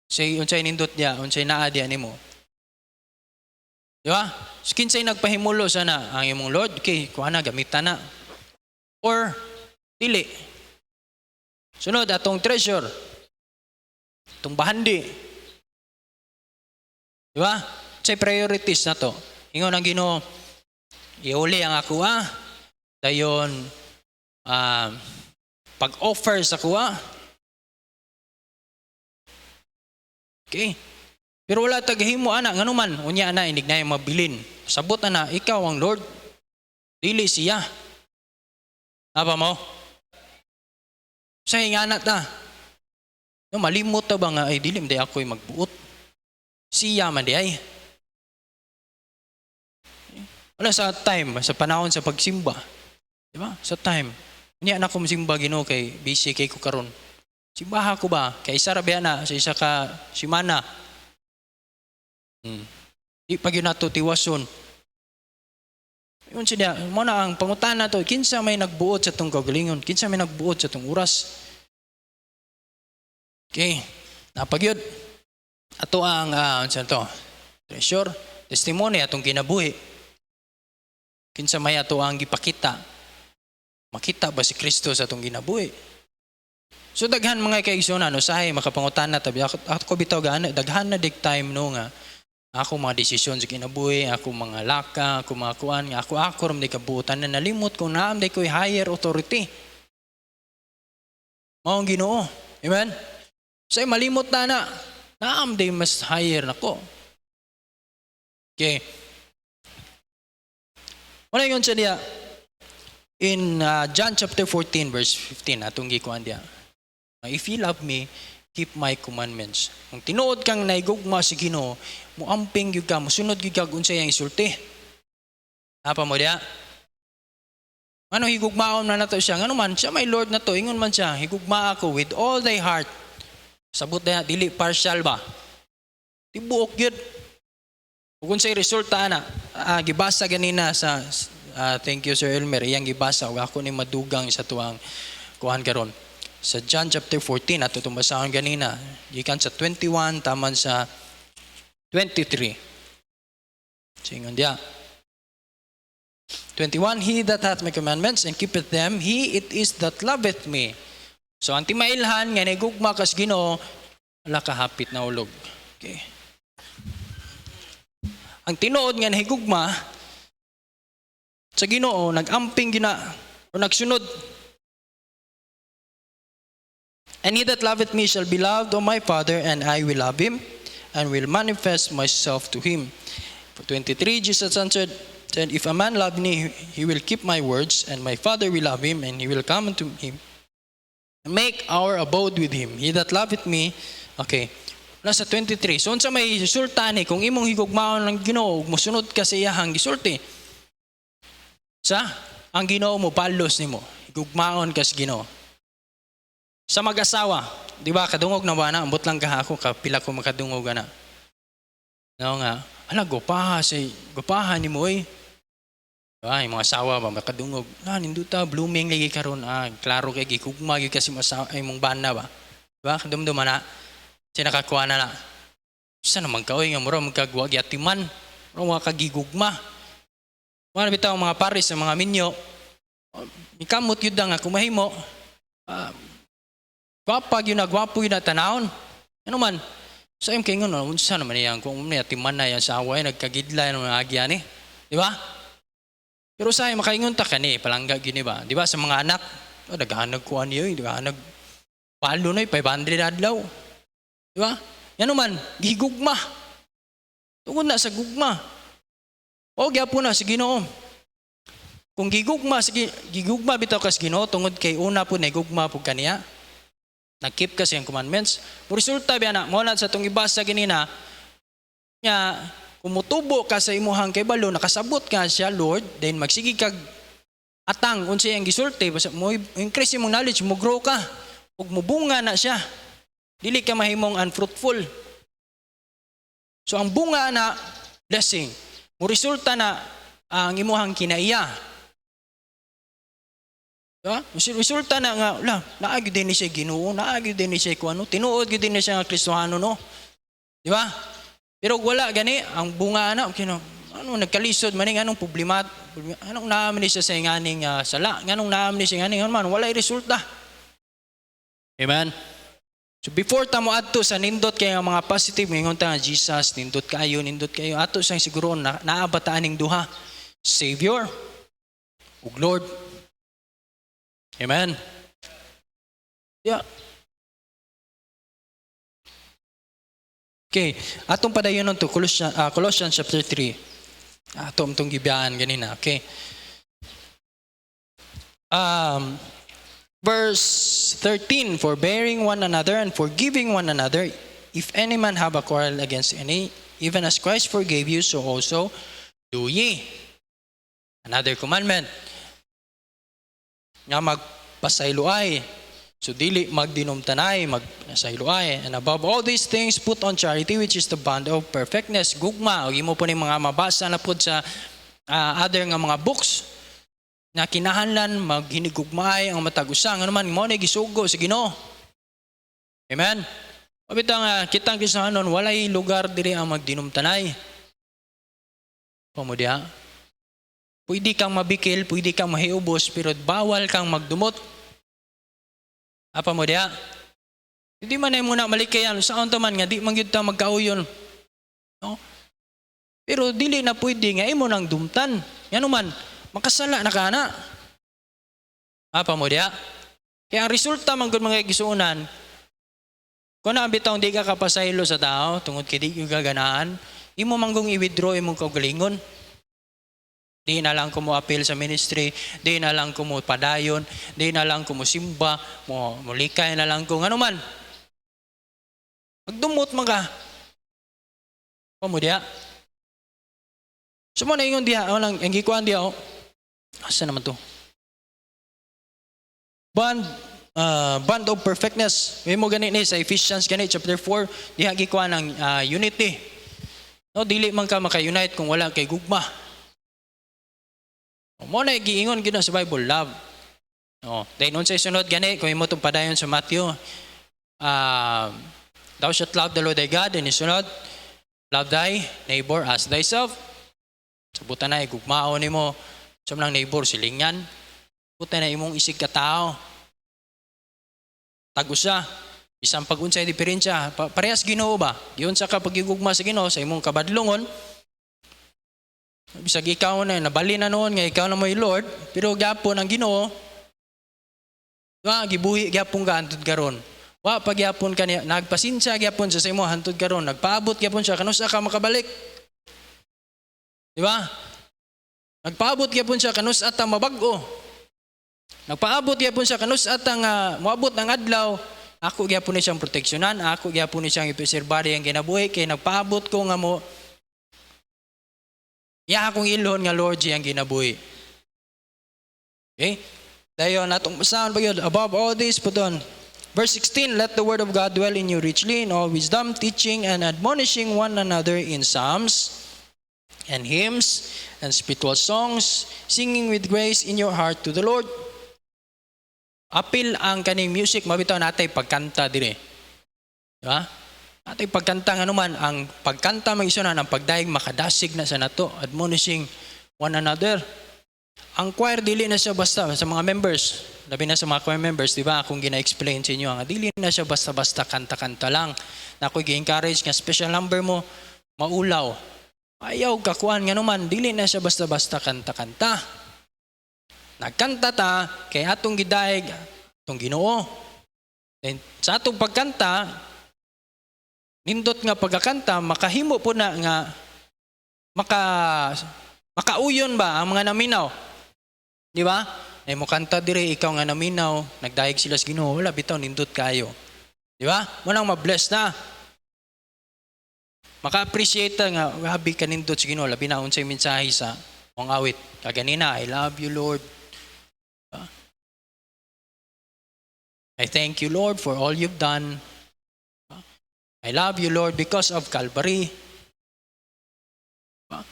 Speaker 1: Say unsay nindot dia, unsay inaadya ni mo. Di ba? So, kinsay nagpahimulo sana ang imong Lord, okay, kuha na, gamitan na. Or dili. Sunod atong treasure. Atong bahandi. Di ba? Say priorities na to. Ingon ang Ginoo, iuli ang ako dayon pag-offer sa kuha. Okay. Pero wala tagahimo ana nganuman unya ana inig na mabilin. Sabot ana ikaw ang Lord. Dili siya. Apa mo? Sa ingana ta. No, malimot ta ba nga ay dilim day ako'y magbuot. Siya man di ay. Wala sa time, sa panahon sa pagsimba. Di ba? Sa time. Unya na ko simba Ginoo kay busy kay ko karon. Simbaha ko ba? Kay isa rabi na sa isa ka simana. Di pag yun nato tiwason. Yun siya, muna ang pangutan na to, kinsa may nagbuot sa itong kagalingon, kinsa may nagbuot sa itong oras. Okay, napagyod. Ato ang, treasure, testimony, atong ginabuhi. Kinsa may ato ang gipakita. Makita ba si Kristo sa itong ginabuhi? So daghan mga kaigsunan, usahay, makapangutan na tabi. Ako bitaw daghan na dig time no nga. Ako mga desisyon sa kinabuhi, ako mga laka, ako mga kuan, ako ram di kabutan na nalimot kung naam di ko'y higher authority. Maong Ginoo. Amen? Say malimot na naam di mas higher na ko. Okay. Wala yun siya diya. In John chapter 14 verse 15, atong gikuan diya. If you love me, keep my commandments. Kung tinuod kang naigugma sa Ginoo, muamping gyud ka, musunod gyud ka unsay ang isulti. Apa mo diya? Ano higugmaon na nato siya? Ngano man siya may Lord na to, ingon man siya, higugma ako with all thy heart. Sabot na dili partial ba? Tibuok gyud. Ug unsay resulta na? Gibasa ganina sa thank you Sir Elmer, iyang gibasa ug ako ni madugang sa tuang kuhan karon. Sa John chapter 14 ato itong basahon ganina, gikan sa 21 taman sa 23. Singon dia. 21, he that hath my commandments and keepeth them, he it is that loveth me. So ang timailhan nga nagugma kas Ginoo, wala ka hapit na ulog. Okay. Ang tinuod nga nahigugma sa Ginoo, nagamping gina o nagsunod. And he that loveth me shall be loved of my Father, and I will love him, and will manifest myself to him. For 23, Jesus answered, said, if a man love me, he will keep my words, and my Father will love him, and he will come unto him, and make our abode with him. He that loveth me, okay, nasa 23. So, unsa may sultani, kung imong higugmaon ng Ginoo, musunod ka sa iyahang gisulti. Sa, ang Ginoo mo, palos nimo, higugmaon ka sa Ginoo. Sa mag-asawa, di ba, kadungog na ba na, ambot lang kahako, kapila ko makadungog na. No nga, ala, gupaha ni mo eh. Diba, yung mga asawa ba, makadungog, ninduta, blooming lagi karon klaro kay gikugma, kasi masawa, ay mong bana ba. Diba, kadumduma na, sinakakuha na. Sa naman ka, nga mura, magkagwag yatiman, mura mga kagigugma. Mga nabitaw mga paris, mga minyo, ikamot yun nga, kumahimo, gwapa yun na, gwapo yun na tanahon. Ano man, sa iyong kaingon, unsa naman yan, kung yatiman na yan sa away, nagkagidla yung mga agyan eh. Di ba? Pero sa iyo, makaingon ta ka ni, palangga gini ba? Di ba, sa mga anak, naghanag ko niyo, di ba? Nagpalo na 500 adlaw. Di ba? Yan naman, gigugma. Tungkol na sa gugma. O, gyapo na sa Ginoo. Kung gigugma bitaw ka sa Ginoo, tungod kay una po na gugma po kaniya. Nag-keep kasi ang commandments. Resulta biya na, muna sa itong ibasa ganina, nga, kumutubo ka sa imuhang kay balo, nakasabot ka siya, Lord, then magsigi kag atang, unsay ang gisulti, mo increase imong knowledge, mo grow ka, ug mubunga na siya. Dili ka mahimong unfruitful. So ang bunga na blessing, mo resulta na ang imuhang kinaiya. Diba? Resulta na nga, naagyo din ni siya Ginoo, naagyo din ni siya kuano, tinuod gyud din ni siya nga Kristohano, no? Di ba? Pero wala gani ang bunga na, nagkalisod maning anong problema, anong naaman ni siya sa nganing sala, anong naaman ni siya nganing man, wala resulta. Amen. So before ta mo adto sa nindot kay nga mga positive ngayon ta Jesus, nindot kayo, ato sang siguro naabataan ning duha, Savior ug Lord. Amen. Yeah. Okay, atong padayon to Colossians chapter 3. Atong tong gibiyaan ganina, okay. Verse 13, forbearing one another and forgiving one another, if any man have a quarrel against any, even as Christ forgave you, so also do ye. Another commandment, nga magpasayloay. So dili magdinumtanay, magpasayloay. And above all these things, put on charity, which is the bond of perfectness. Gugma, o imo po ni mga mabasa na po sa other nga mga books, na kinahanglan maghinigugmay ang matag-usa. Ano man, mo na gisugo sa Ginoo. Amen? Mabitang kitang kisahanon, walay lugar diri ang magdinumtanay. Pamudya, pwede kang mabikil, pwede kang mahiubos, pero bawal kang magdumot. Apa mo diya? Hindi man ay muna malikayan. Saan man nga, di man yun magkauyon. No? Pero dili na pwede nga, imo nang dumtan. Yan man, makasala na ka na. Apa mo diya? Kaya ang resulta man kung mga gisuunan, kung naambitaw di ka kapasaylo sa tao, tungod kay di ka gaganaan, imo manggong i-withdraw imong kaugalingon. Di na lang ko mo appeal sa ministry, di na lang ko mo padayon, di na lang ko mo simba, mo likay na lang ko ano man. Pagdumot man ka. Mo diha. Sumo na ingon diha, ang gikuan diha oh. Asa naman to? Bond of perfectness. May mo gani ni sa Ephesians gani chapter 4, diha gikuan ang unity. No, dili man ka maka-unite kung wala kay gugma. Mo na giingon gyud sa Bible, love. Oh, then unsay sunod gani kung imo tong padayon sa Matthew, thou shalt love the Lord thy God, and isunod, love thy neighbor as thyself. Sabutan na gugmao nimo sa mga neighbor silingan. Buta na imong isig ka tao. Tago siya. Isang pag-unsay diferensya. Parehas Ginoo ba? Giyon sa kapagigugma sa Ginoo sa imong kabadlongon. Bisag ikaw na nabali na noon nga ikaw na mo'y Lord, pero gyapon ang Ginoo gibuhi gyapon ka antud karon. Wa pagyapon ka niya nagpasinsya gyapon sa imo hantud karon. Nagpaabot gyapon siya kanusa ka makabalik. Di ba? Nagpaabot gyapon siya kanus at mabag-o. Nagpaabot gyapon siya kanus at moabot ang adlaw. Ako gyapon ni siyang proteksyonan, ako gyapon ni siyang ipreserbari ang ginabuhi kay nagpaabot ko nga mo. Ya akong ilon nga Lord ang ginabuhi. Okay? Dayon natong basahan pa gyud above all this put on verse 16, let the word of God dwell in you richly in all wisdom, teaching and admonishing one another in psalms and hymns and spiritual songs, singing with grace in your heart to the Lord. Apil ang kaning music, mabitaw natay pagkanta dire. Diba? Natay pagkanta nga naman, ang pagkanta mag-isunan, ang pagdaig makadasig na sa nato, admonishing one another. Ang choir, dili na siya basta sa mga members, labi na sa mga choir members, diba? Akong gina-explain sa inyo, dili na siya basta-basta kanta-kanta lang. Na ako'y gi-encourage nga special number mo, maulaw. Ayaw kakuan nga naman, dili na siya basta-basta kanta-kanta. Nagkanta ta, kay atong gidaig, atong Ginoo. Then, sa atong pagkanta, nindot nga pagkakanta, makahimo po na nga, makauyon ba ang mga naminaw? Di ba? Ay mo kanta dire, ikaw nga naminaw, nagdaig sila sa Ginoo, wala bitaw, nindot kayo. Di ba? Munang mabless na. Maka-appreciate nga, habi ka nindot sa Ginoo, labi na unsay mensahe sa mong awit. Kaganina, I love you Lord. I thank you, Lord, for all you've done. I love you, Lord, because of Calvary.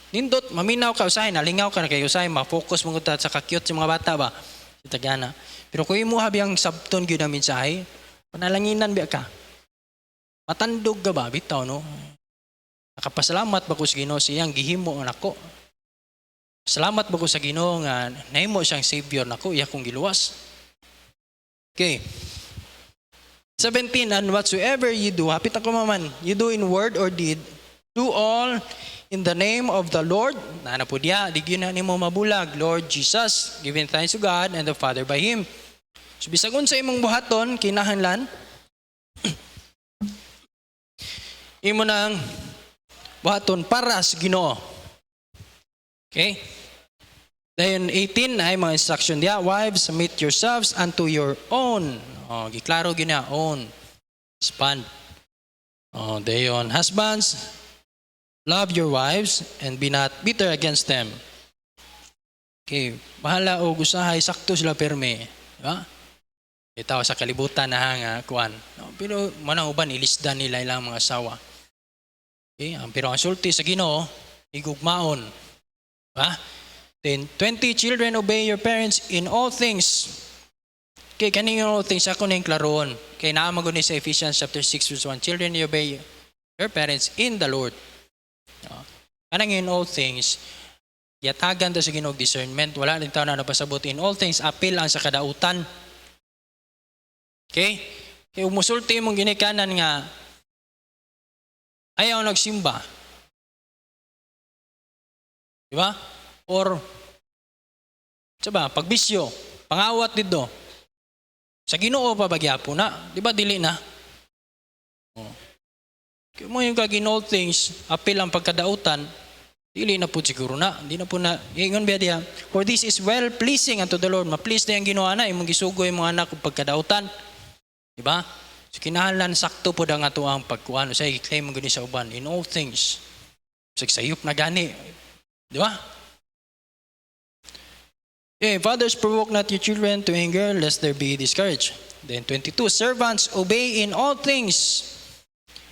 Speaker 1: Nindot, maminaw ka, usahin, nalingaw ka na kayo, usahin, ma-focus mo sa kakyot sa mga bata ba? Sa Tagana. Pero kung mo habi ang sabton yun na mensahe, panalanginan ba ka? Matandog ka ba? Bitaw, no? Nakapasalamat ba ko sa Ginoo siyang gihimo nako? Salamat ba ko sa Ginoo nga nahimo siyang Savior nako, iya kong giluwas. Okay. 17, and whatsoever you do, hapit ako maman, you do in word or deed, do all in the name of the Lord, na po diya, digyon na ni mo mabulag, Lord Jesus, giving thanks to God and the Father by Him. So bisag unsa imong buhaton, kinahanglan, imo nang buhaton para sa Ginoo. Okay? Then 18 ay mga instruction diya, wives, submit yourselves unto your own. Giklaro gina, own. Husband. Dayon, husbands, love your wives and be not bitter against them. Okay, bahala o gusahay, sakto sila perme. Diba? Itaw sa kalibutan na nga kuan. Pero manang uban, ilisdan nila ilang mga asawa. Okay, pero ang sulti sa Ginoo, igugmaon. Diba? Then, 20 children, obey your parents in all things. Okay, kaning all things, ako na yung klaroon. Okay, naamagod ni sa Ephesians chapter 6 verse 1. Children, obey your parents in the Lord. Kanang in all things, yatagan to sa Ginoo discernment. Wala rin tayo na napasabot. In all things, apil ang sa kadautan. Okay? Kaya umusulti mong ginikanan nga, ayaw nagsimba. Diba? Or, saba, pagbisyo, pangawat dito. Sa Ginoo pa bagyapo na, di ba dili na? Kaya mo yung kagin all things, apil ang pagkadautan, dili na po siguro na, di na po na, ingon ba diya, for this is well pleasing unto the Lord, ma-please na yung ginawa na, imong gisugo yung mga anak kung pagkadautan. Di ba? So kinahanglan sakto po ang ato ang pagkuan. Sa i-claim mo gani sa uban in all things. Sayop na gani. Di ba? Okay, fathers, provoke not your children to anger, lest there be discouraged. Then 22, servants, obey in all things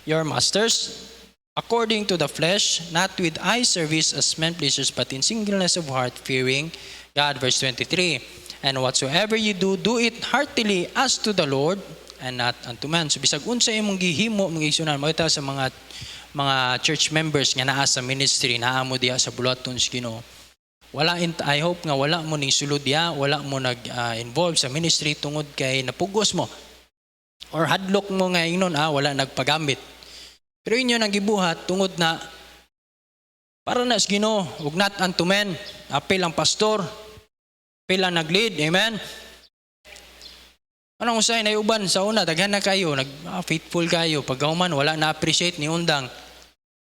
Speaker 1: your masters, according to the flesh, not with eye service as men pleasers, but in singleness of heart, fearing God. Verse 23, and whatsoever you do, do it heartily as to the Lord, and not unto man. So bisag unsa imong gihimo, mga igsunan, makita sa mga church members nga naa sa ministry, naa mo diha sa bulaton sa Ginoo. I hope nga wala mo ning sulod diha, wala mo nag-involve sa ministry tungod kay napugos mo. Or hadlok mo nga ingnon, wala nagpagamit. Pero inyo nang gibuhat tungod na para na sa Ginoo, ug not unto men. Apil ang pastor, apil ang nag-lead, amen? Anong usay na uban sa una, daghan na kayo, faithful kayo, pagkauman, wala na-appreciate ni undang.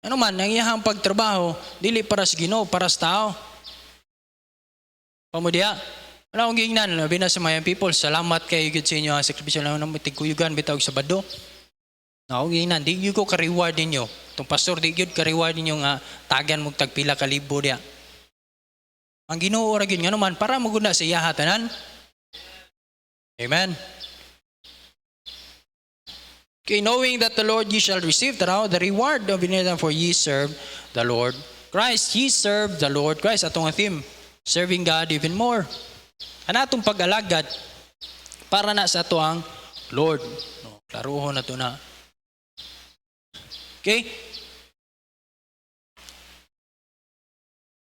Speaker 1: Ano man, ang iyahang pagtrabaho, dili para sa Ginoo, para sa tao. Pamudiya, wala akong gingnan, labi na sa mga people, salamat kayo sa inyo, ang sakripisyo lang ng tigkuyugan, bitawag sa bado. Ako gingnan, di yun ko ka-reward ninyo. Itong pastor, di yun ka-reward ninyo nga, tagan mo tagpila kalibo diya. Ang Ginoo ra gyud nga naman, para maguna sa iya hatanan. Amen. Okay, knowing that the Lord ye shall receive the reward of inheritance, for ye serve the Lord Christ. Ye serve the Lord Christ. Atong theme, serving God even more. Anatong pag-alagad para na sa ato ang Lord. No, klaruhon na to na. Okay?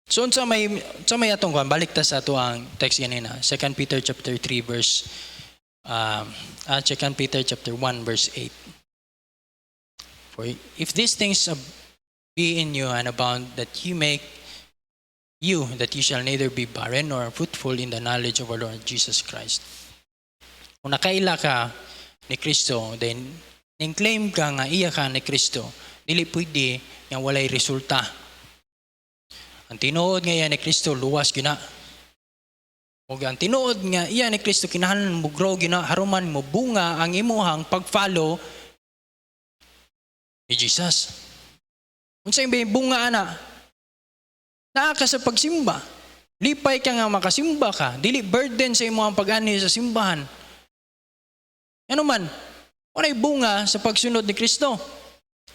Speaker 1: So sa may atong balik ta sa ato ang text ganina. 2 Peter chapter 3 verse 2 Peter chapter 1 verse 8. For if these things be in you and abound, that ye shall neither be barren nor fruitful in the knowledge of our Lord Jesus Christ. Kung nakaila ka ni Kristo, then ning-claim ka nga iya ka ni Kristo, dili pwede nga walay resulta. Ang tinuod nga iya ni Kristo, luwas gina. O ang tinuod nga iya ni Kristo, kinahanglan mo grow gina, haruman mo bunga ang imuhang pag-follow ni Jesus. Unsay may bunga ana? Naa ka sa pagsimba. Lipay ka nga makasimba ka. Dili burden sa imuhang pag-ani sa simbahan. Ano man, walay bunga sa pagsunod ni Kristo.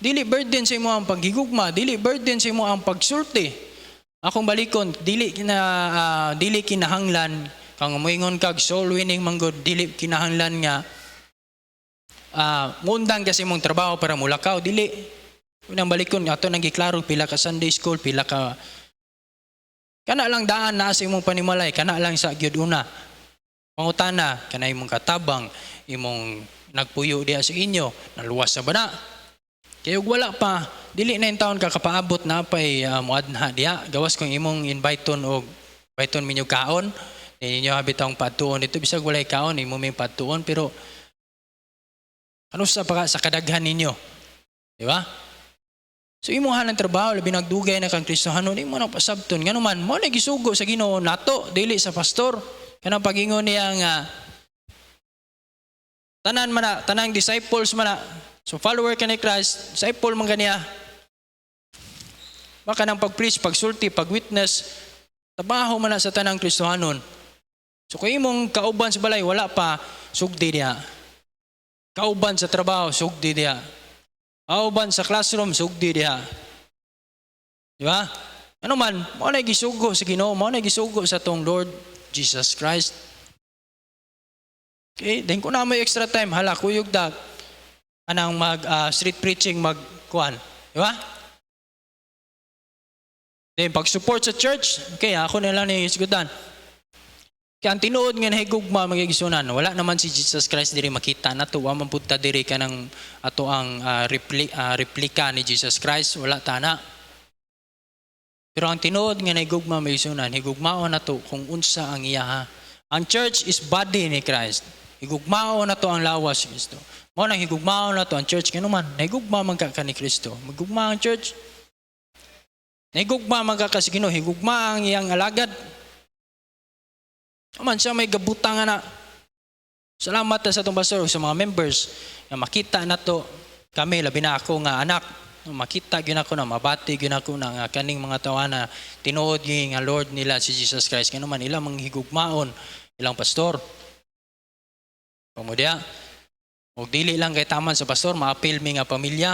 Speaker 1: Dili burden sa imuhang paghigugma, dili burden sa imuhang pagsulti. Akong balikon, dili kinahanglan kang moingon kag soul winning manggod, dili kinahanglan nga ngundang kasi mong trabaho para mulakaw, dili. Unang balikon ato nang giklaro pila ka Sunday school, pila ka kana lang daan na sa imong panimalay, kana lang sa gyud una. Pangutana kana imong katabang, imong nagpuyo diha sa inyo, naluwas sa bana. Kaya wala pa, dili na yung taon kakapaabot na pa'y muadna diya. Gawas kong imong inviton o inviton minyo kaon. Ninyo habitang patuon. Ito bisag walay kaon, imo may patuon. Pero ano sa kadaghan ninyo? Di ba? So imuhan ng trabaho, labi nagdugay na kang Kristohanon, imo na pasabton. Nga naman, mo na gisugo sa Ginoo nato, dili sa pastor. Kanang pagingon niya nga, tanang disciples man na, so follower ka ni Christ, disciple man kaniya. Baka nang pag-preach, pagsulti, pag-witness, trabaho man na sa tanang Kristohanon. So kung imong kauban sa balay, wala pa, sugdi niya. Kauban sa trabaho, sugdi niya. Kauban sa classroom, sugdi niya. Di ba? Ano man, mo na gisugo sa Ginoo, mo na gisugo sa tong Lord Jesus Christ. Okay, then kung na may extra time, hala, kuyog dag, anang street preaching magkuan, di ba? Then pag-support sa church, okay, ako na lang ni sigudan. Kaya ang tinuod nga nahigugma magigisunan, wala naman si Jesus Christ diri makita nato, wa man pud ta diri kanang ato ang replika ni Jesus Christ, wala ta na. Pero ang tinuod nga nahigugma magigisunan, higugmaon nato kung unsa ang iya. Ang church is body ni Christ. Higugmao na to ang lawas ni Kristo. Mo nang higugmao na to ang church kanuman. Nahigugma man ka ni Kristo. Magugma ang church. Nahigugma man ka sa Ginoo. Higugma ang iyang alagad. Aman siya may gabutang na. Salamat ta sa atong pastor ug sa mga members nga makita nato kami labi na ako nga anak makita gyud ako na mabati gyud ako na nga kaning mga tawana tinuod gyud nga Lord nila si Jesus Christ kano man ilang manghigugmaon ilang pastor. Pamudya og dili lang kay taman sa pastor maapil mi nga pamilya.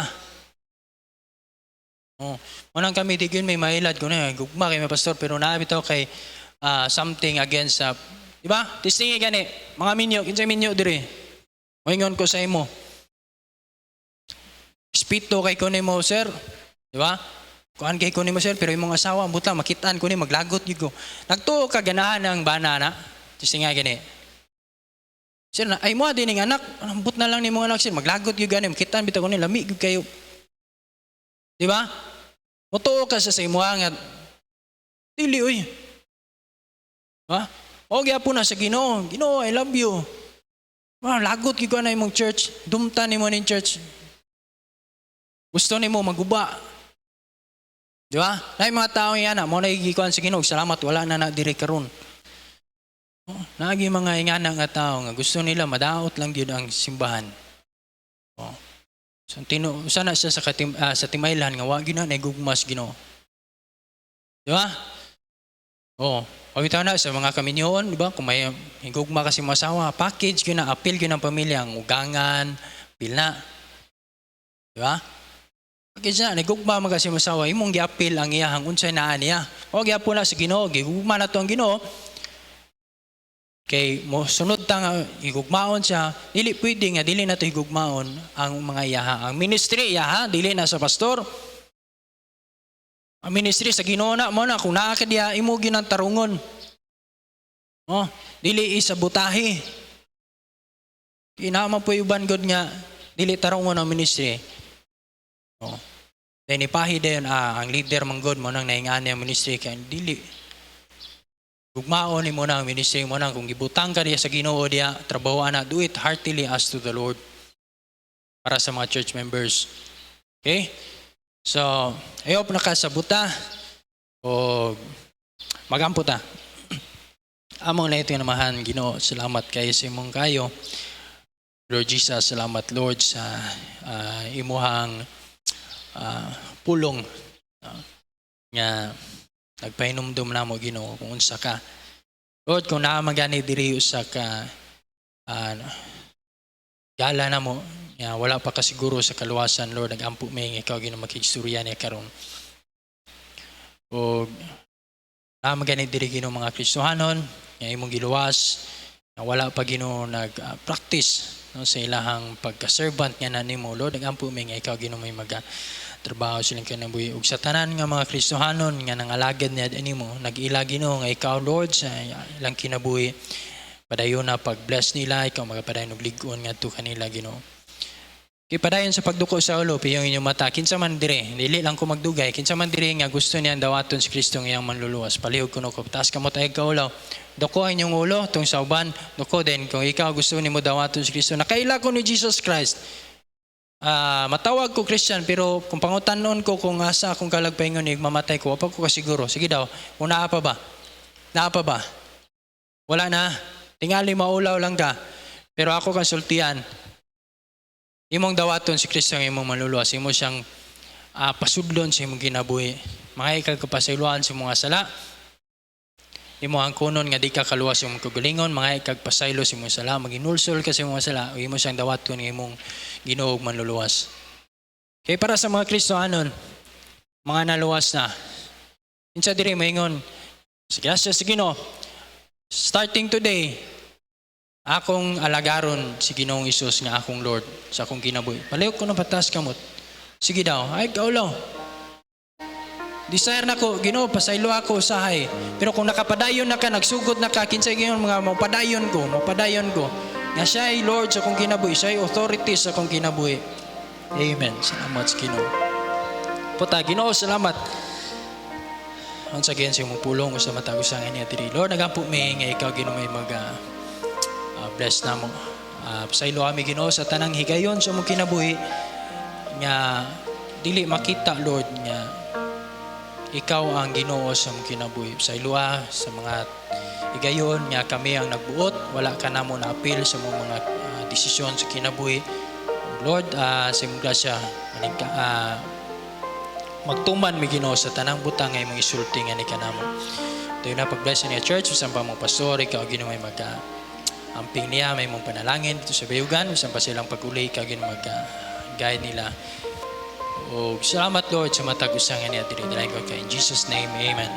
Speaker 1: Manang kami di gyud may mailad ko na gugma kay may pastor pero naa bitaw kay something against di ba? Testingi gani mga minyo kinsay minyo diri. Moingon ko sa imo. Spito kay ko nimo sir, di ba? Kuan kay ko nimo sir pero imong asawa buta makitaan ko ni maglagot gyud ko. Nagtuo ka ganahan ng bana na. Testingi gani. Sir na ay mo din ning anak, ambot na lang nimo anak sir maglagot gyud gani makitaan bitaw ko ni lami gyud kayo. Di ba? Mutuo ka sa imo nga dili oy. Ha? O gyapon na sa Ginoo. Ginoo, I love you. Lagot gyud na imong church. Dumta nimo ning church. Gusto nimo maguba. Di ba? Nay mga tao yan mo na gikuan sa Ginoo. Salamat wala na diri karon. Nagi mga ingana nga tao nga gusto nila madaot lang gyud ang simbahan. So sana siya sa timaylan nga wa gyud na gugmas Ginoo. Di ba? Pagitaw na sa mga kaminyoon, di ba? Kung may higugma kasi masawa, package gyud na apil gyud ng pamilya ang ugangan, pilna. Di ba? Package na nigugma man kasi masawa, imong giapil ang iyahang unsay naa niya. O gyapon na sa Ginoo, gigugma na to ang Ginoo. Kay mo sunod ta nga higugmaon siya, dili pwede nga dili na to higugmaon ang mga iyaha. Ang ministry iyaha dili na sa pastor. Ang ministry sa Ginoo na mo na kung naa ka diha imo ginang tarungon. Dili isa butahi. Kinama po uban god nga dili tarungon ang ministry. Then ipahi din ang leader man god mo nang naingani ang ministry kay dili. Gugmaon nimo na ang ministry mo nang kung gibutang ka diha sa Ginoo diha trabaho ana do it heartily as to the Lord para sa mga church members. Okay? So, ayop na ka sa buta o magampo ta. Among na ito yung namahan, Ginoo, salamat kayo sa imong kayo. Lord Jesus, salamat Lord sa imuhang pulong nga nagpahinumdum na mo Ginoo kung unsa ka. Lord, kung naamagani diri usa ka gala na mo, wala pa kasiguro sa kaluwasan, Lord, nagampo may ikaw Ginoo makigstorya niya karon. O naamagani diri Ginoo mga Kristohanon, nga imong giluwas, na wala pa Ginoo nag-practice sa ilahang pagka-servant nga na nimo, Lord, nagampo may ikaw Ginoo may trabaho silang kinabuhi ug sa tanan nga mga Kristohanon nga nangalagad niya nimo nag-ila Ginoo nga ikaw Lord sa ilang kinabuhi padayon na pag-bless nila ikaw magapadayon og lig-on ngadto kanila Ginoo. Kay padayon sa pagduko sa ulo piyong inyong mata kinsa man dire dili lang ko magdugay kinsa man dire nga gusto niya dawaton si Kristo nga iyang manluluwas palihog kuno ko taas kamot ay ka ulaw duko ang inyong ulo tong sa uban duko din kung ikaw gusto nimo dawaton si Kristo nakaila ko ni Jesus Christ. Matawag ko Christian pero kung pangutanon ko kung asa akong kalagpaingon mamatay ko wapa ko kasiguro sige daw kung naa pa ba wala na tingali maulaw lang ka pero ako kang sultian imong dawaton si Kristo ang imong manluluwas imo siyang pasudlon sa imong kinabuhi mga ikagpasayloan sa mga sala imo ang kunon nga di ka kaluwas sa imong kagalingon mga ikagpasaylo sa imong sala maginulsol ka sa imong sala o imo siyang dawaton nga imong Ginoo manluluwas. Kay para sa mga Kristohanon, mga naluwas na, insa diri maingon, sige sa Ginoo, starting today, akong alagaron si Ginoong Hesus nga akong Lord sa akong kinabuhi. Palihog ko na patas kamot. Sige daw, ay kaulo. Desire na ko, Ginoo, pasaylo ako usahay. Pero kung nakapadayon na ka, nagsugod na ka, kinsay Ginoo mga mapadayon ko. Nga siya ay Lord sa akong kinabuhi, siya ay authority sa akong kinabuhi. Amen. Salamat sa Ginoo. Puta, Ginoo, salamat. Once again, sa imong pulong sa matagusangan niya diri. Lord, nagampo may nga ikaw Ginoo may bless na mo. Pasaylo kami Ginoo sa tanang higayon sa imong kinabuhi nga dili makita Lord nga ikaw ang Ginoo sa mong kinabuhi. Sa ilua, sa mga igayon nga kami ang nagbuot, wala ka namo na apil sa mga desisyon sa kinabuhi. Lord, sa imong grasya, magtuman mi Ginoo sa tanang butang nga imong isulti nga ni kanamo. Tayo na pag-bless niya church, usang pa mong pastor, ikaw Ginoo may amping niya, may mong panalangin dito sa bayugan, usang pa silang pag-uli, ikaw Ginoo guide nila. O salamat Lord sa matag-usangan niya diri ko kay in Jesus name, amen.